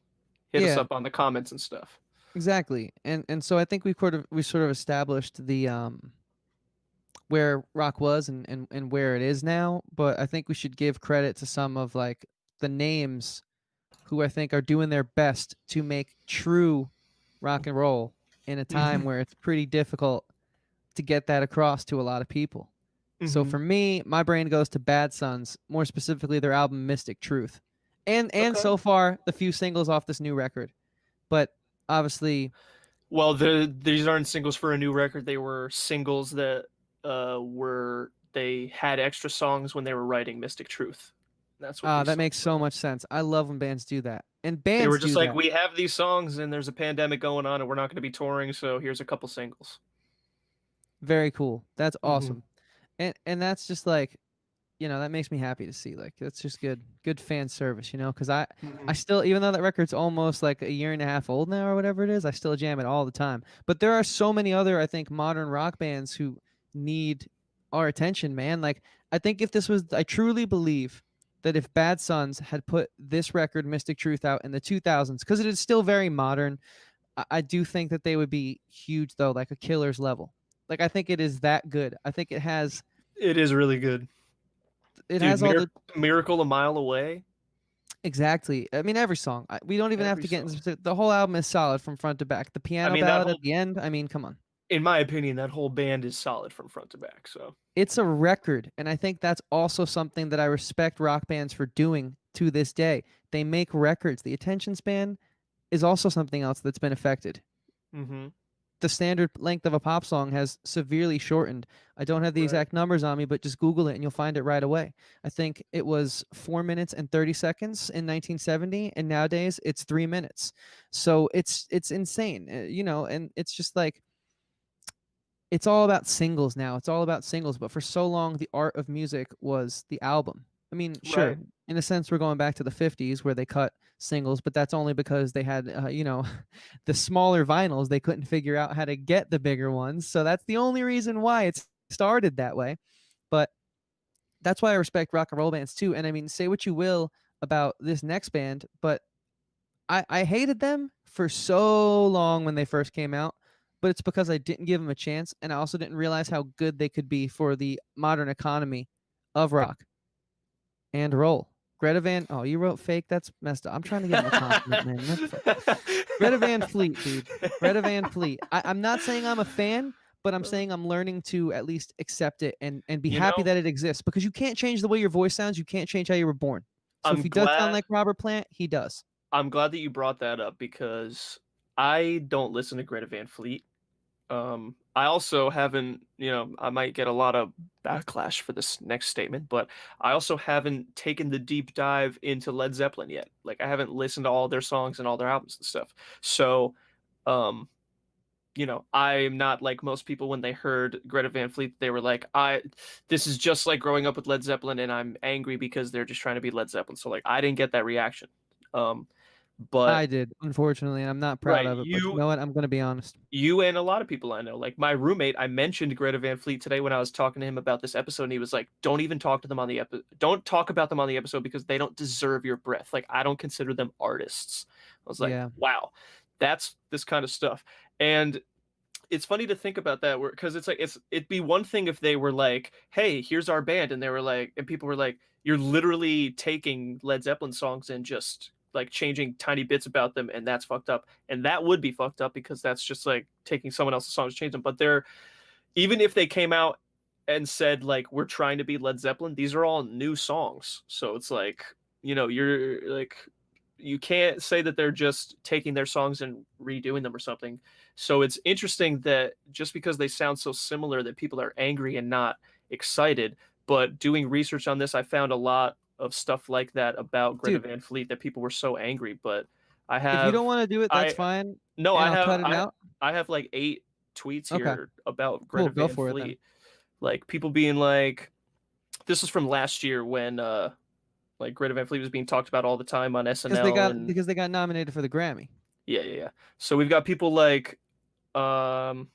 Hit us yeah, up on the comments and stuff. exactly. And so I think we sort of established the where rock was and where it is now, but I think we should give credit to some of like the names who I think are doing their best to make true rock and roll in a time Hmm. where it's pretty difficult to get that across to a lot of people. So Hmm. for me, my brain goes to Bad Sons, more specifically their album Mystic Truth. And Okay. so far the few singles off this new record. But obviously, Well, these aren't singles for a new record. They were singles that were they had extra songs when they were writing Mystic Truth. That's what these that songs makes so are. much sense. I love when bands do that. And They were bands just do like, that. we have these songs and there's a pandemic going on and we're not going to be touring, so here's a couple singles. Very cool. That's Hmm. awesome. And that's just like, that makes me happy to see. Like, that's just good fan service, because I Mhm. still, even though that record's almost like a year and a half old now or whatever it is, I still jam it all the time. But there are so many other, I think, modern rock bands who need our attention, man. Like, I truly believe that if Bad Sons had put this record, Mystic Truth, out in the 2000s, because it is still very modern, I do think that they would be huge, though, like a Killer's level. Like, I think it is that good. I think It is really good, it dude. has all the Miracle a Mile Away. exactly. I mean, every song. We don't even have Every to get into song. specific. The whole album is solid from front to back. The I piano mean, that ballad at whole, the end. I mean, come on. in my opinion, that whole band is solid from front to back. So It's a record, and I think that's also something that I respect rock bands for doing to this day. They make records. The attention span is also something else that's been affected. hmm The standard length of a pop song has severely shortened. I don't have the right. exact numbers on me, but just Google it and you'll find it right away. I think it was 4 minutes and 30 seconds in 1970, and nowadays it's 3 minutes. So it's insane, and it's just like it's all about singles now. It's all about singles, but for so long the art of music was the album. I mean, sure, Right. in a sense we're going back to the 50s where they cut singles, but that's only because they had the smaller vinyls. They couldn't figure out how to get the bigger ones. So that's the only reason why it started that way. But that's why I respect rock and roll bands too. And I mean, say what you will about this next band, but I hated them for so long when they first came out, but it's because I didn't give them a chance, and I also didn't realize how good they could be for the modern economy of rock and roll. Greta Van, oh, you wrote fake? That's messed up. I'm trying to give him a compliment, man. Greta Van Fleet, dude. Greta Van Fleet. I'm not saying I'm a fan, but I'm saying I'm learning to at least accept it and be You happy know, that it exists, because you can't change the way your voice sounds. You can't change how you were born. So if I'm he does sound glad like Robert Plant, he does. I'm glad that you brought that up because I don't listen to Greta Van Fleet. I also haven't, I might get a lot of backlash for this next statement, but I also haven't taken the deep dive into Led Zeppelin yet. Like I haven't listened to all their songs and all their albums and stuff. So, um, I'm not like most people when they heard Greta Van Fleet, they were like, this is just like growing up with Led Zeppelin and I'm angry because they're just trying to be Led Zeppelin. So like I didn't get that reaction. Um, but I did, unfortunately, and I'm not proud right, of it, but you know what? I'm gonna be honest. you and a lot of people I know, like my roommate, I mentioned Greta Van Fleet today when I was talking to him about this episode, and he was like, "Don't even talk to them on the episode. Don't talk about them on the episode because they don't deserve your breath. Like I don't consider them artists." I was like, Yeah. "Wow, that's this kind of stuff." And it's funny to think about that, because it's like it'd be one thing if they were like, "Hey, here's our band," and they were like, and people were like, "You're literally taking Led Zeppelin songs and just like changing tiny bits about them, and that's fucked up." And that would be fucked up because that's just like taking someone else's songs, change them. But they're even if they came out and said like we're trying to be Led Zeppelin, these are all new songs. So it's like, you're like you can't say that they're just taking their songs and redoing them or something. So it's interesting that just because they sound so similar that people are angry and not excited. But doing research on this, I found a lot of stuff like that about Greta Dude, Van Fleet that people were so angry. But I if you have don't wanna do it, that's I fine, no, and I I'll have cut it out. I have like 8 tweets Okay, here about cool, Greta go Van for it then. Fleet. Like people being like, this is from last year when like Greta Van Fleet was being talked about all the time on Because they SNL got and because they got nominated for the Grammy. yeah, yeah, yeah. So we've got people like, on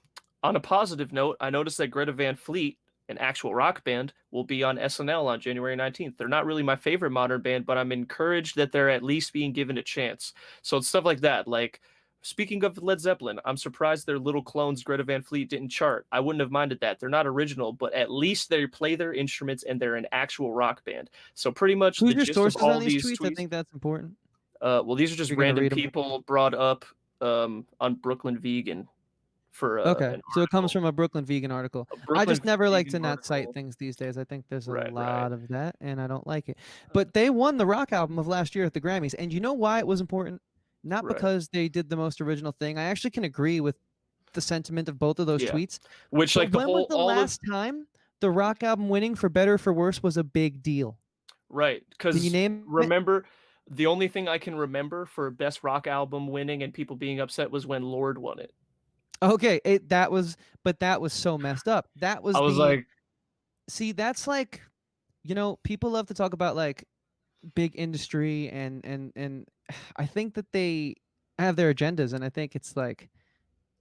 a positive note, I noticed that Greta Van Fleet, an actual rock band, will be on SNL on January 19th. They're not really my favorite modern band, but I'm encouraged that they're at least being given a chance. So it's stuff like that. Like, speaking of Led Zeppelin, I'm surprised their little clones, Greta Van Fleet, didn't chart. I wouldn't have minded that. They're not original, but at least they play their instruments and they're an actual rock band. So pretty much the Who's your gist of sources all on these these tweets? I tweets. think that's important Well, these are if just you're gonna random read them. people brought up on Brooklyn Vegan for Okay, an so it comes article. from a Brooklyn Vegan article. A I Brooklyn just never like Vegan to not cite article. things these days. I think there's a Right, right. lot of that, and I don't like it. But they won the rock album of last year at the Grammys, and you know why it was important? Not Right. because they did the most original thing. I actually can agree with the sentiment of both of those Yeah. tweets. Which But like the when was whole the all of last time the rock album winning for better or for worse was a big deal? right, Can you because name it? remember the only thing I can remember for best rock album winning and people being upset was when Lord won it. Okay, that was so messed up. That I was was the like, see, that's like You know, people love to talk about like big industry and I think that they have their agendas, and I think it's like,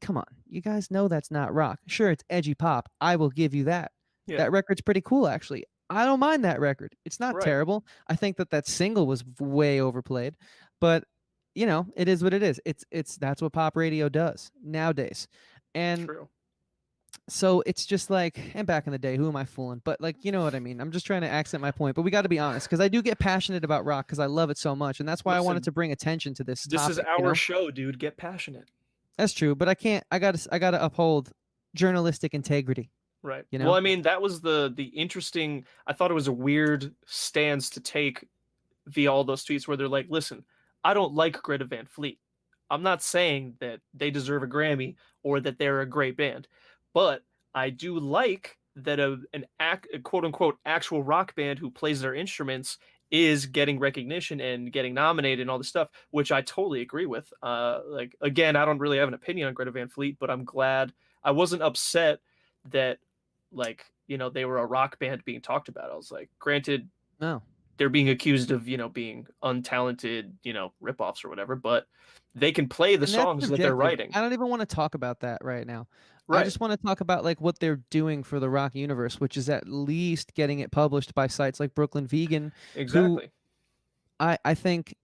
come on, you guys know that's not rock. Sure, it's edgy pop. I will give you that. Yeah, That record's pretty cool, actually. I don't mind that record. It's not right. terrible. I think that that single was way overplayed, but you know, it is what it is. It's that's what pop radio does nowadays. And True. so it's just like, and back in the day, who am I fooling? But like, you know what I mean? I'm just trying to accent my point, but we got to be honest, because I do get passionate about rock because I love it so much. And that's why I wanted Listen, to bring attention to this this is topic, you our know? show, dude. Get passionate. That's true, but I can't, I gotta uphold journalistic integrity, Right. you Well, know? I mean, that was the interesting. I thought it was a weird stance to take via all those tweets where they're like, "Listen, I don't like Greta Van Fleet. I'm not saying that they deserve a Grammy or that they're a great band, but I do like that a quote unquote actual rock band who plays their instruments is getting recognition and getting nominated and all this stuff, which I totally agree with. Like again, I don't really have an opinion on Greta Van Fleet, but I'm glad I wasn't upset that like they were a rock band being talked about. I was like, granted, No. they're being accused of being untalented ripoffs or whatever, but they can play the And that's songs that they're subjective. writing. I don't even want to talk about that right now. I Right. just want to talk about like what they're doing for the rock universe, which is at least getting it published by sites like Brooklyn Vegan, who Exactly. I think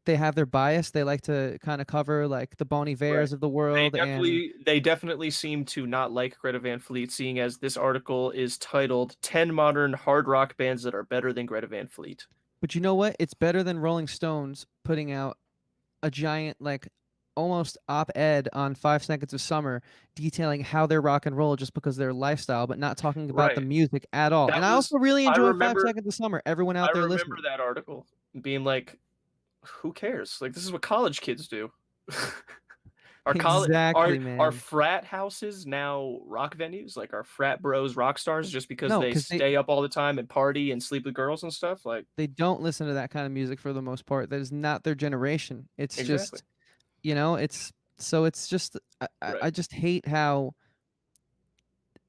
they have their bias. They like to kind of cover like the Bon Right. Ivers of the They world, and definitely seem to not like Greta Van Fleet, seeing as this article is titled 10 modern hard rock bands that are better than Greta Van Fleet. but you know what? It's better than Rolling Stones putting out a giant like almost op-ed on 5 Seconds of Summer detailing how they're rock and roll just because of their lifestyle, but not talking about the Right. music at all. And That I was also really I enjoy Five remember Seconds of Summer. Everyone I out there remember listening. that article being like, who cares? Like this is what college kids do. Exactly, Are man. frat houses now rock venues? Like are frat bros rock stars just because No, they because stay up all the time and party and sleep with girls and stuff? Like they don't listen to that kind of music for the most part. That is not their generation. It's exactly. just, you know, it's so it's just Right. I just hate how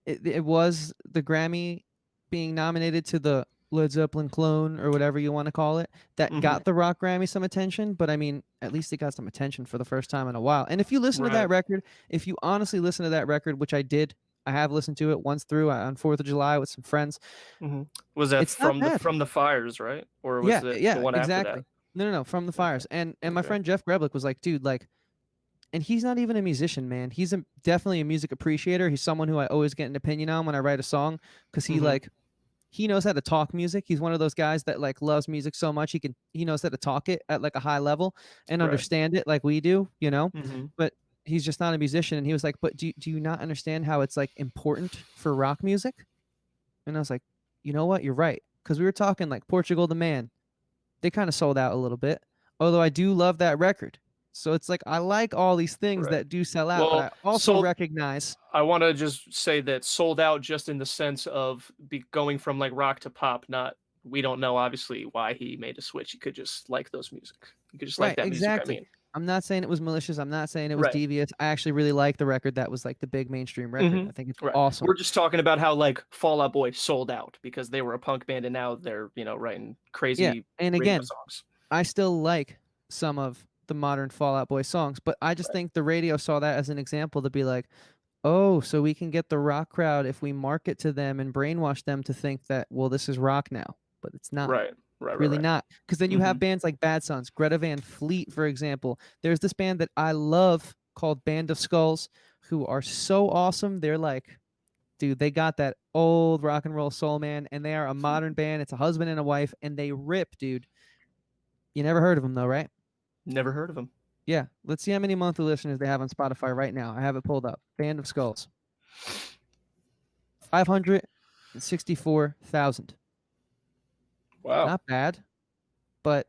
it was the Grammy being nominated to the Led Zeppelin clone or whatever you want to call it that Hmm. got the rock Grammy some attention, but I mean, at least it got some attention for the first time in a while. And if you listen to that Right. record, if you honestly listen to that record, which I did, I have listened to it once through on 4th of July with some friends. Hmm. Was that It's not bad. from the fires, right? Or was Yeah, it the yeah, one after that? exactly. No, no, no, From the Okay. Fires. And my Okay. friend Jeff Greblick was like, dude, like, and he's not even a musician, man. He's definitely a music appreciator. He's someone who I always get an opinion on when I write a song because Hmm. he knows how to talk music. He's one of those guys that like loves music so much he knows how to talk it at like a high level and Right. understand it like we do, you know. Hmm. But he's just not a musician, and he was like, "But do you not understand how it's like important for rock music?" And I was like, "You know what? You're right." Because we were talking like Portugal the Man. They kind of sold out a little bit, although I do love that record. So it's like I like all these things Right. that do sell out, but Well, I also sold recognize I want to just say that sold out just in the sense of going from like rock to pop. Not we don't know obviously why he made a switch. He could just like those music. He could just like right, that music. I exactly. mean, I'm not saying it was malicious. I'm not saying it was right. devious. I actually really like the record that was like the big mainstream record. Hmm. I think it's Right. awesome. We're just talking about how like Fall Out Boy sold out because they were a punk band and now they're writing Yeah. crazy And radio again, songs. I still like some of the modern Fall Out Boy songs, but I just Right. think the radio saw that as an example to be like, oh, so we can get the rock crowd if we market to them and brainwash them to think that, well, this is rock now, but it's not. Right. Right. Right. Really Right. not. Because then you Hmm. have bands like Bad Sons, Greta Van Fleet, for example. There's this band that I love called Band of Skulls, who are so awesome. They're like, dude, they got that old rock and roll soul, man, and they are a modern band. It's a husband and a wife, and they rip, dude. You never heard of them though, right? Never heard of him. Yeah. Let's see how many monthly listeners they have on Spotify right now. I have it pulled up. Band of Skulls. 564,000. Wow. Not bad, but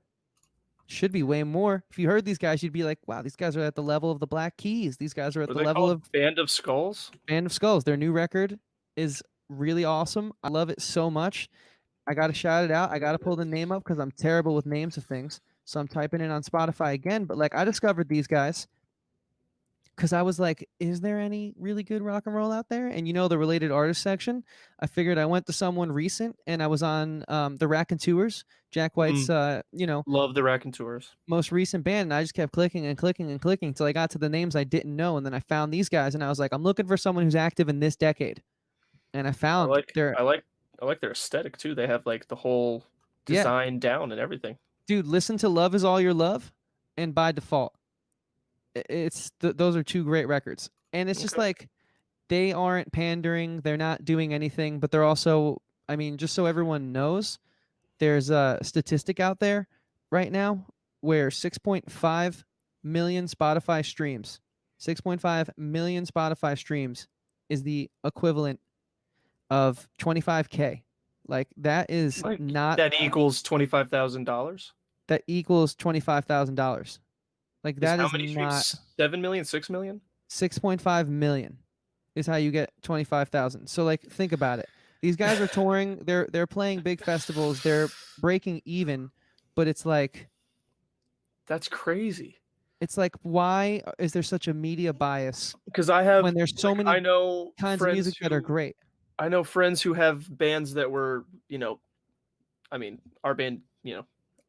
should be way more. If you heard these guys, you'd be like, wow, these guys are at the level of the Black Keys. These guys are at Are the they level called of Band of Skulls? Band of Skulls. Their new record is really awesome. I love it so much. I got to shout it out. I got to pull the name up because I'm terrible with names of things. So I'm typing it on Spotify again. But like, I discovered these guys because I was like, is there any really good rock and roll out there? And the related artist section, I figured I went to someone recent, and I was on the Raconteurs, Jack White's, Mm, love the Raconteurs. most recent band, and I just kept clicking and clicking and clicking until I got to the names I didn't know, and then I found these guys, and I was like, I'm looking for someone who's active in this decade, and I I found like their I like I like their aesthetic too. They have like the whole yeah, design down and everything. dude. Listen to "Love Is All Your Love" and "By Default." Those are two great records, and it's just Okay. like they aren't pandering, they're not doing anything, but they're also, I mean, just so everyone knows, there's a statistic out there right now where 6.5 million Spotify streams, 6.5 million Spotify streams is the equivalent of 25K. Like that is Like not, that equals $25,000. that equals $25,000. Like Is that how is many not streams? 7 million, 6 million? 6.5 million is how you get 25,000. So like think about it. These guys are touring, they're playing big festivals, they're breaking even, but That's crazy. it's like why is there such a media bias Because I when have there's so like many kinds of music that are who great? I know friends who have bands that were, I mean, our band,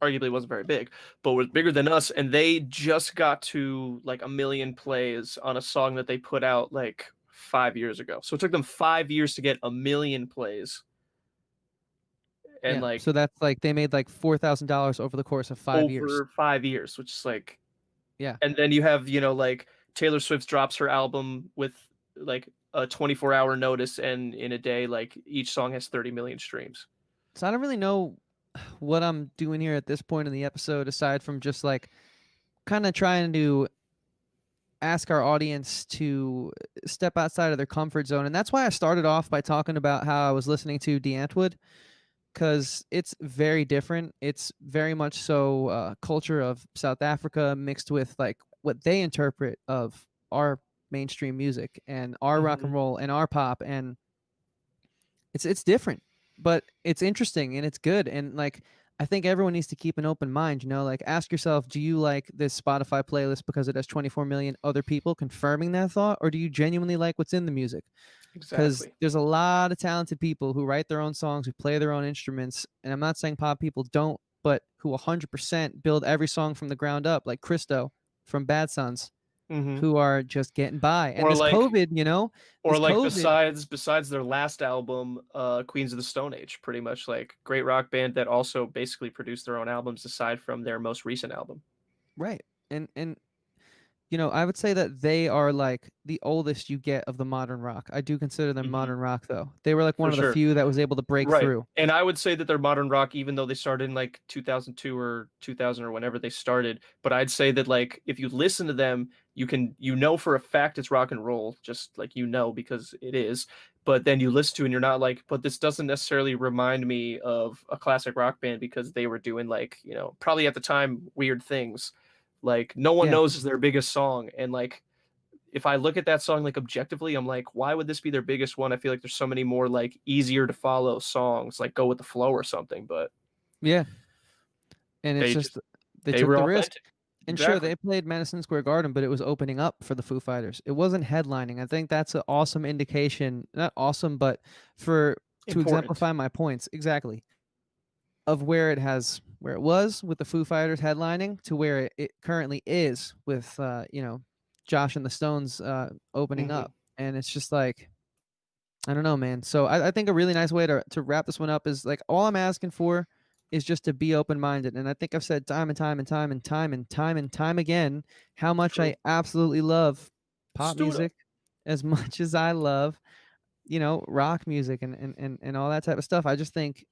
arguably wasn't very big, but was bigger than us, and they just got to like a million plays on a song that they put out like 5 years ago. So it took them 5 years to get a million plays, and Yeah. like So that's like they made like $4,000 over the course of 5 years. over 5 years, which is like, Yeah. and then you have, like Taylor Swift drops her album with like a 24-hour notice, and in a day, like each song has 30 million streams. So I don't really know what I'm doing here at this point in the episode aside from just like kind of trying to ask our audience to step outside of their comfort zone. And that's why I started off by talking about how I was listening to DeAntwood, because it's very different. It's very much so culture of South Africa mixed with like what they interpret of our mainstream music and our rock Hmm. and roll and our pop, and it's different, but it's interesting and it's good. And like I think everyone needs to keep an open mind, like ask yourself, do you like this Spotify playlist because it has 24 million other people confirming that thought, or do you genuinely like what's in the music? Because Exactly. there's a lot of talented people who write their own songs, who play their own instruments, and I'm not saying pop people don't, but who 100% build every song from the ground up, like Christo from Bad Sons, Hmm. who are just getting by. And Or this like, COVID, or this like COVID, besides their last album, Queens of the Stone Age, pretty much like great rock band that also basically produced their own albums aside from their most recent album. right? And I would say that they are like the oldest you get of the modern rock. I do consider them Hmm. modern rock, though. They were like one For of the sure. few that was able to break Right. through. And I would say that they're modern rock, even though they started in like 2002 or 2000 or whenever they started. But I'd say that like if you listen to them, you know for a fact it's rock and roll, just like because it is. But then you listen to it and you're not like, but this doesn't necessarily remind me of a classic rock band because they were doing like, probably at the time weird things. Like No One Yeah, Knows is their biggest song. And like if I look at that song like objectively, I'm like, why would this be their biggest one? I feel like there's so many more like easier to follow songs, like Go with the Flow or something, but yeah. And it's they just just they they took were the risk. authentic. And sure, Exactly. they played Madison Square Garden, but it was opening up for the Foo Fighters. It wasn't headlining. I think that's an awesome indication. Not awesome, but to Important. exemplify my points exactly of where it was with the Foo Fighters headlining to where it currently is with Josh and the Stones opening Hmm. up. And it's just like I don't know, man. So I think a really nice way to wrap this one up is like all I'm asking for is just to be open minded. And I think I've said time and time and time and time and time and time again how much I True. absolutely love pop Studa. music as much as I love, rock music and all that type of stuff. I just think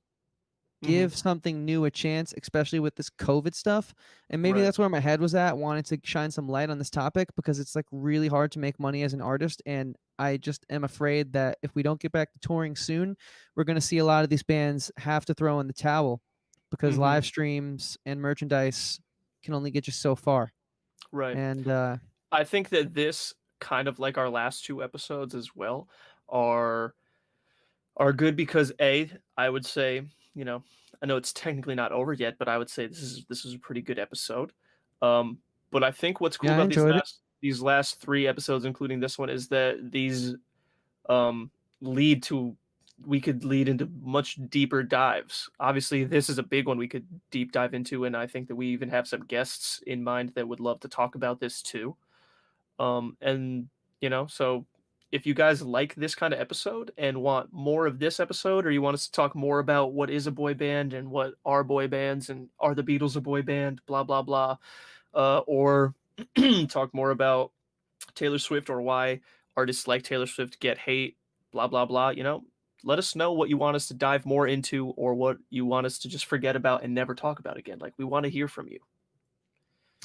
Hmm. give something new a chance, especially with this COVID stuff. And maybe Right. that's where my head was at, wanting to shine some light on this topic because it's like really hard to make money as an artist. And I just am afraid that if we don't get back to touring soon, we're going to see a lot of these bands have to throw in the towel because Hmm. live streams and merchandise can only get you so far. Right. And I think that this kind of like our last two episodes as well are are good because I would say, you know, I know it's technically not over yet, but I would say this is a pretty good episode. But I think what's cool yeah, I about these enjoyed it. these last 3 episodes, including this one, is that these um, lead to we could lead into much deeper dives. Obviously, this is a big one we could deep dive into, and I think that we even have some guests in mind that would love to talk about this too. And so if you guys like this kind of episode and want more of this episode, or you want us to talk more about what is a boy band and what are boy bands and are the Beatles a boy band, blah blah blah, or talk more about Taylor Swift or why artists like Taylor Swift get hate, blah blah blah, let us know what you want us to dive more into or what you want us to just forget about and never talk about again. Like, we want to hear from you.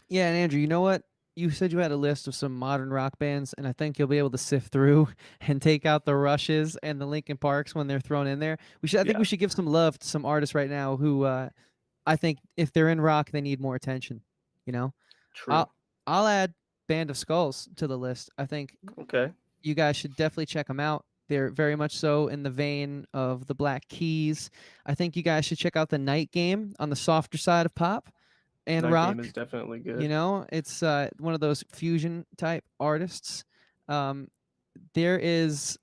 Yeah, and Andrew, you know what? You said you had a list of some modern rock bands, and I think you'll be able to sift through and take out the Rushes and the Linkin Parks when they're thrown in there. I think we should give some love to some artists right now who I think if they're in rock, they need more attention. True. I'll add Band of Skulls to the list. I think Okay. you guys should definitely check them out. They're very much so in the vein of the Black Keys. I think you guys should check out the Night Game on the softer side of pop and Night rock. Game is definitely good. It's one of those fusion type artists. There is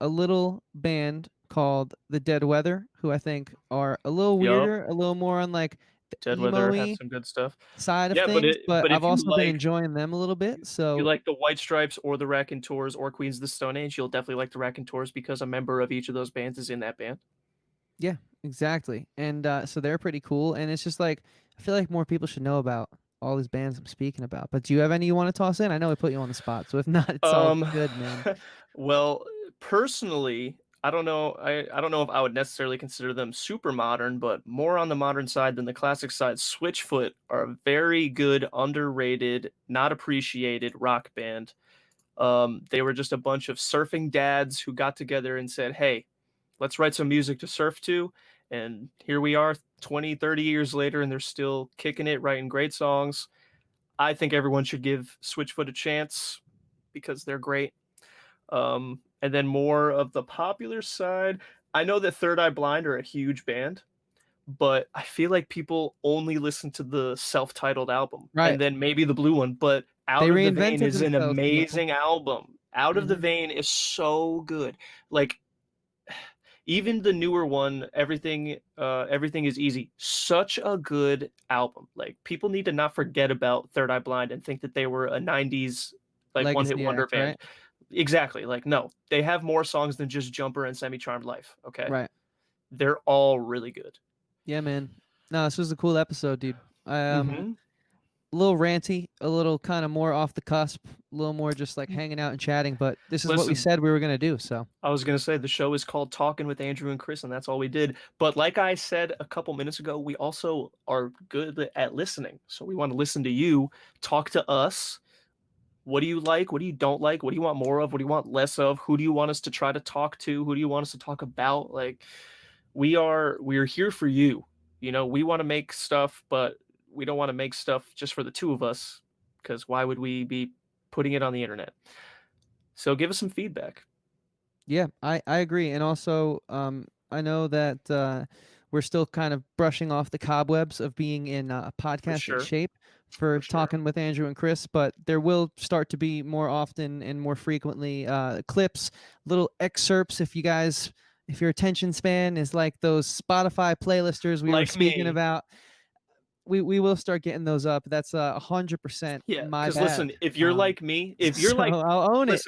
a little band called the Dead Weather, who I think are a little weirder, a little more on like Dead Weather has some good stuff side of Yeah, things, but if I've also been enjoying them a little bit. you So like the White Stripes or the Raconteurs or Queens of the Stone Age, you'll definitely like the Raconteurs because a member of each of those bands is in that band. yeah, exactly. And so they're pretty cool. And it's just like, I feel like more people should know about all these bands I'm speaking about. But do you have any you want to toss in? I know we put you on the spot, so if not, it's all good, man. Well, personally, I don't know. I don't know if I would necessarily consider them super modern, but more on the modern side than the classic side. Switchfoot are a very good, underrated, not appreciated rock band. They were just a bunch of surfing dads who got together and said, "Hey, let's write some music to surf to." And here we are 20, 30 years later, and they're still kicking it, writing great songs. I think everyone should give Switchfoot a chance because they're great. And then more of the popular side, I know that Third Eye Blind are a huge band, but I feel like people only listen to the self-titled album and then maybe the blue one, but Out of the Vein is an amazing album. Out of the Vein is so good. Like, even the newer one, Everything Is Easy, such a good album. Like, people need to not forget about Third Eye Blind and think that they were a 90s like one-hit wonder band. Right? Exactly. Like, no, they have more songs than just Jumper and Semi-Charmed Life. Okay. Right. They're all really good. Yeah, man. No, this was a cool episode, dude. A little ranty, a little kind of more off the cusp, a little more just like hanging out and chatting, but this is what we said we were going to do. So I was going to say the show is called Talking with Andrew and Chris, and that's all we did. But like I said a couple minutes ago, we also are good at listening. So we want to listen to you, talk to us. What do you like? What do you don't like? What do you want more of? What do you want less of? Who do you want us to try to talk to? Who do you want us to talk about? Like, we're here for you. We want to make stuff, but we don't want to make stuff just for the two of us, because why would we be putting it on the internet? So give us some feedback. Yeah, I agree. And also, I know that we're still kind of brushing off the cobwebs of being in podcasting shape for talking with Andrew and Chris, but there will start to be more often and more frequently clips, little excerpts. If your attention span is like those Spotify playlisters we were speaking about, we will start getting those up. That's 100% my bad. Listen, if you're like me, I'll own it.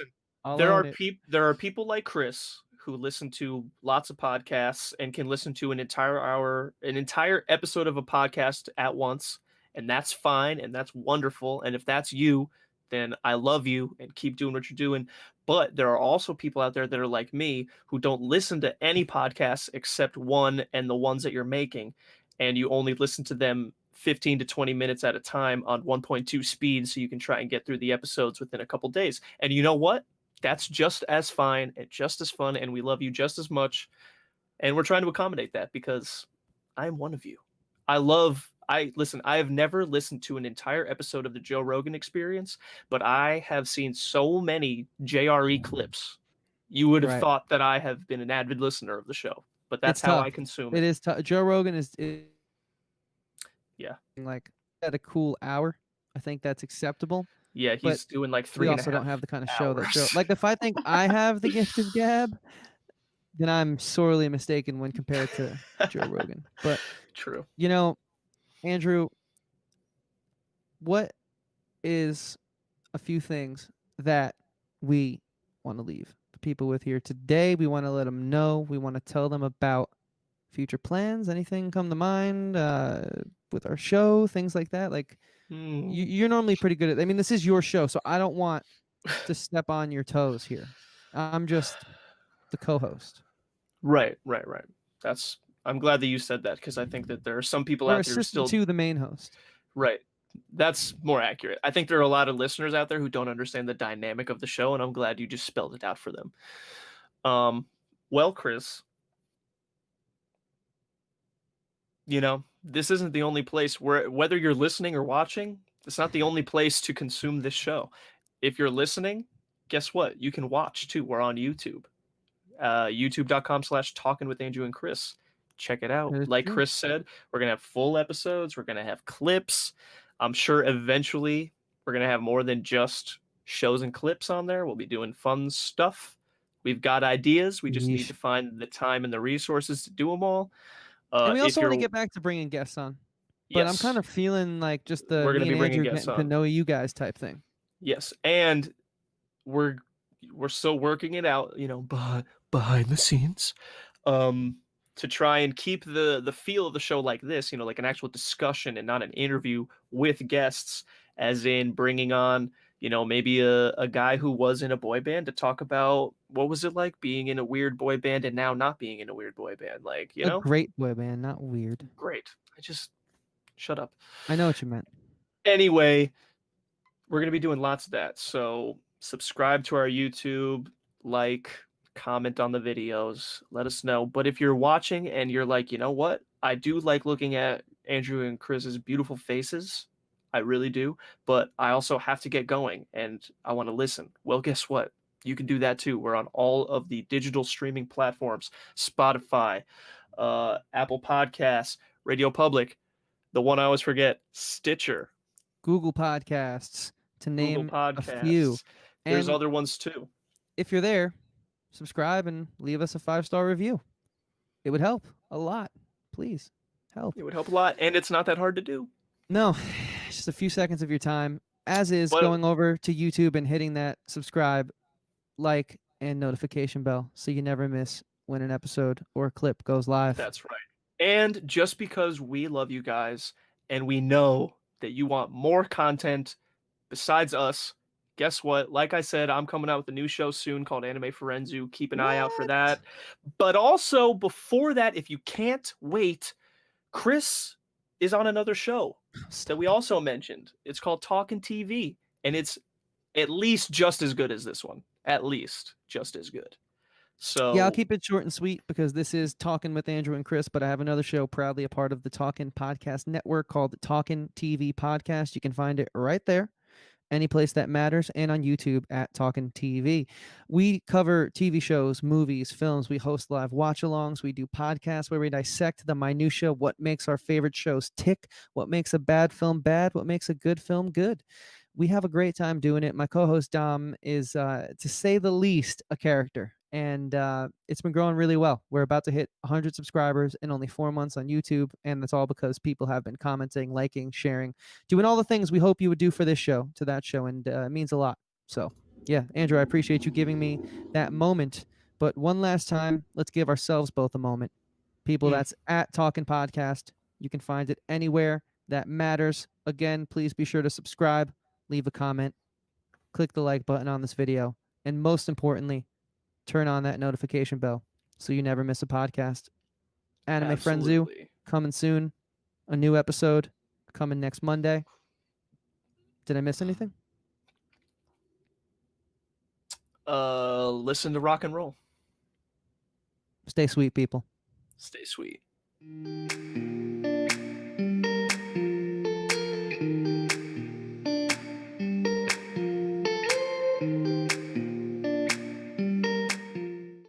There are people like Chris who listen to lots of podcasts and can listen to an entire episode of a podcast at once, and that's fine and that's wonderful. And if that's you, then I love you and keep doing what you're doing. But there are also people out there that are like me who don't listen to any podcasts except one and the ones that you're making, and you only listen to them 15 to 20 minutes at a time on 1.2 speed so you can try and get through the episodes within a couple days. And you know what? That's just as fine and just as fun, and we love you just as much. And we're trying to accommodate that because I'm one of you. I have never listened to an entire episode of the Joe Rogan Experience, but I have seen so many JRE clips. You would have thought that I have been an avid listener of the show, but that's how I consume it. It is tough. Joe Rogan is yeah, like at a cool hour. I think that's acceptable. Yeah, but he's doing like we three and a also don't half have the kind of show that Joe. hours. Like, if I think I have the gift of gab, then I'm sorely mistaken when compared to Joe Rogan. But True. you know, Andrew, what is a few things that we want to leave the people with here today? We want to let them know. We want to tell them about future plans. Anything come to mind with our show? Things like that. Like Hmm. you're normally pretty good at. I mean, this is your show, so I don't want to step on your toes here. I'm just the co-host Right, right, right. That's. I'm glad that you said that because I think that there are some people or out there who assistant still. to the main host. Right. That's more accurate. I think there are a lot of listeners out there who don't understand the dynamic of the show, and I'm glad you just spelled it out for them. Well, Chris, this isn't the only place where, whether you're listening or watching, it's not the only place to consume this show. If you're listening, guess what? You can watch too. We're on YouTube. YouTube.com/talking with Andrew and Chris. Check it out. That is Like true. Chris said, we're gonna have full episodes. We're gonna have clips. I'm sure eventually we're gonna have more than just shows and clips on there. We'll be doing fun stuff. We've got ideas. We just need Yeesh. to find the time and the resources to do them all. And we If also want to you're get back to bringing guests on. But I'm kind Yes, of feeling like just the we're gonna me be and bringing Andrew guests getting to on. know you guys type thing. Yes, and we're still working it out, behind the scenes, to try and keep the feel of the show like this, like an actual discussion and not an interview with guests, as in bringing on, maybe a guy who was in a boy band to talk about what was it like being in a weird boy band and now not being in a weird boy band, like, A great boy band, not weird. great. I just shut up. I know what you meant. Anyway, we're going to be doing lots of that. So subscribe to our YouTube, like, comment on the videos, let us know. But if you're watching and you're like, you know what? I do like looking at Andrew and Chris's beautiful faces. I really do. But I also have to get going and I want to listen. Well, guess what? You can do that too. We're on all of the digital streaming platforms: Spotify, Apple Podcasts, Radio Public, the one I always forget, Stitcher, Google Podcasts, to Google name a few. Podcasts. There's And other ones too. if you're there, subscribe and leave us a 5-star review. It would help a lot. Please help. It would help a lot, and it's not that hard to do. No, just a few seconds of your time, as is But going over to YouTube and hitting that subscribe, like, and notification bell so you never miss when an episode or a clip goes live. that's right. And just because we love you guys and we know that you want more content besides us, guess what? Like I said, I'm coming out with a new show soon called Anime Forenzu. Keep an eye out for What? that. But also, before that, if you can't wait, Chris is on another show that we also mentioned. It's called Talkin' TV, and it's at least just as good as this one. At least just as good. Yeah, I'll So keep it short and sweet because this is Talking with Andrew and Chris, but I have another show proudly a part of the Talkin' Podcast Network called the Talkin' TV Podcast. You can find it right there, any place that matters, and on YouTube at Talkin' TV. We cover TV shows, movies, films. We host live watch-alongs. We do podcasts where we dissect the minutia, what makes our favorite shows tick, what makes a bad film bad, what makes a good film good. We have a great time doing it. My co-host Dom is, to say the least, a character, and it's been growing really well. We're about to hit 100 subscribers in only 4 months on YouTube, and that's all because people have been commenting, liking, sharing, doing all the things we hope you would do for this show to that show, and it means a lot. So, yeah, Andrew, I appreciate you giving me that moment. But one last time, let's give ourselves both a moment. People, that's at Talkin' Podcast. You can find it anywhere that matters. Again, please be sure to subscribe, leave a comment, click the like button on this video, and most importantly, turn on that notification bell so you never miss a podcast. Anime Friendzu absolutely. coming soon. A new episode coming next Monday. Did I miss anything? Listen to rock and roll. Stay sweet, people. Stay sweet.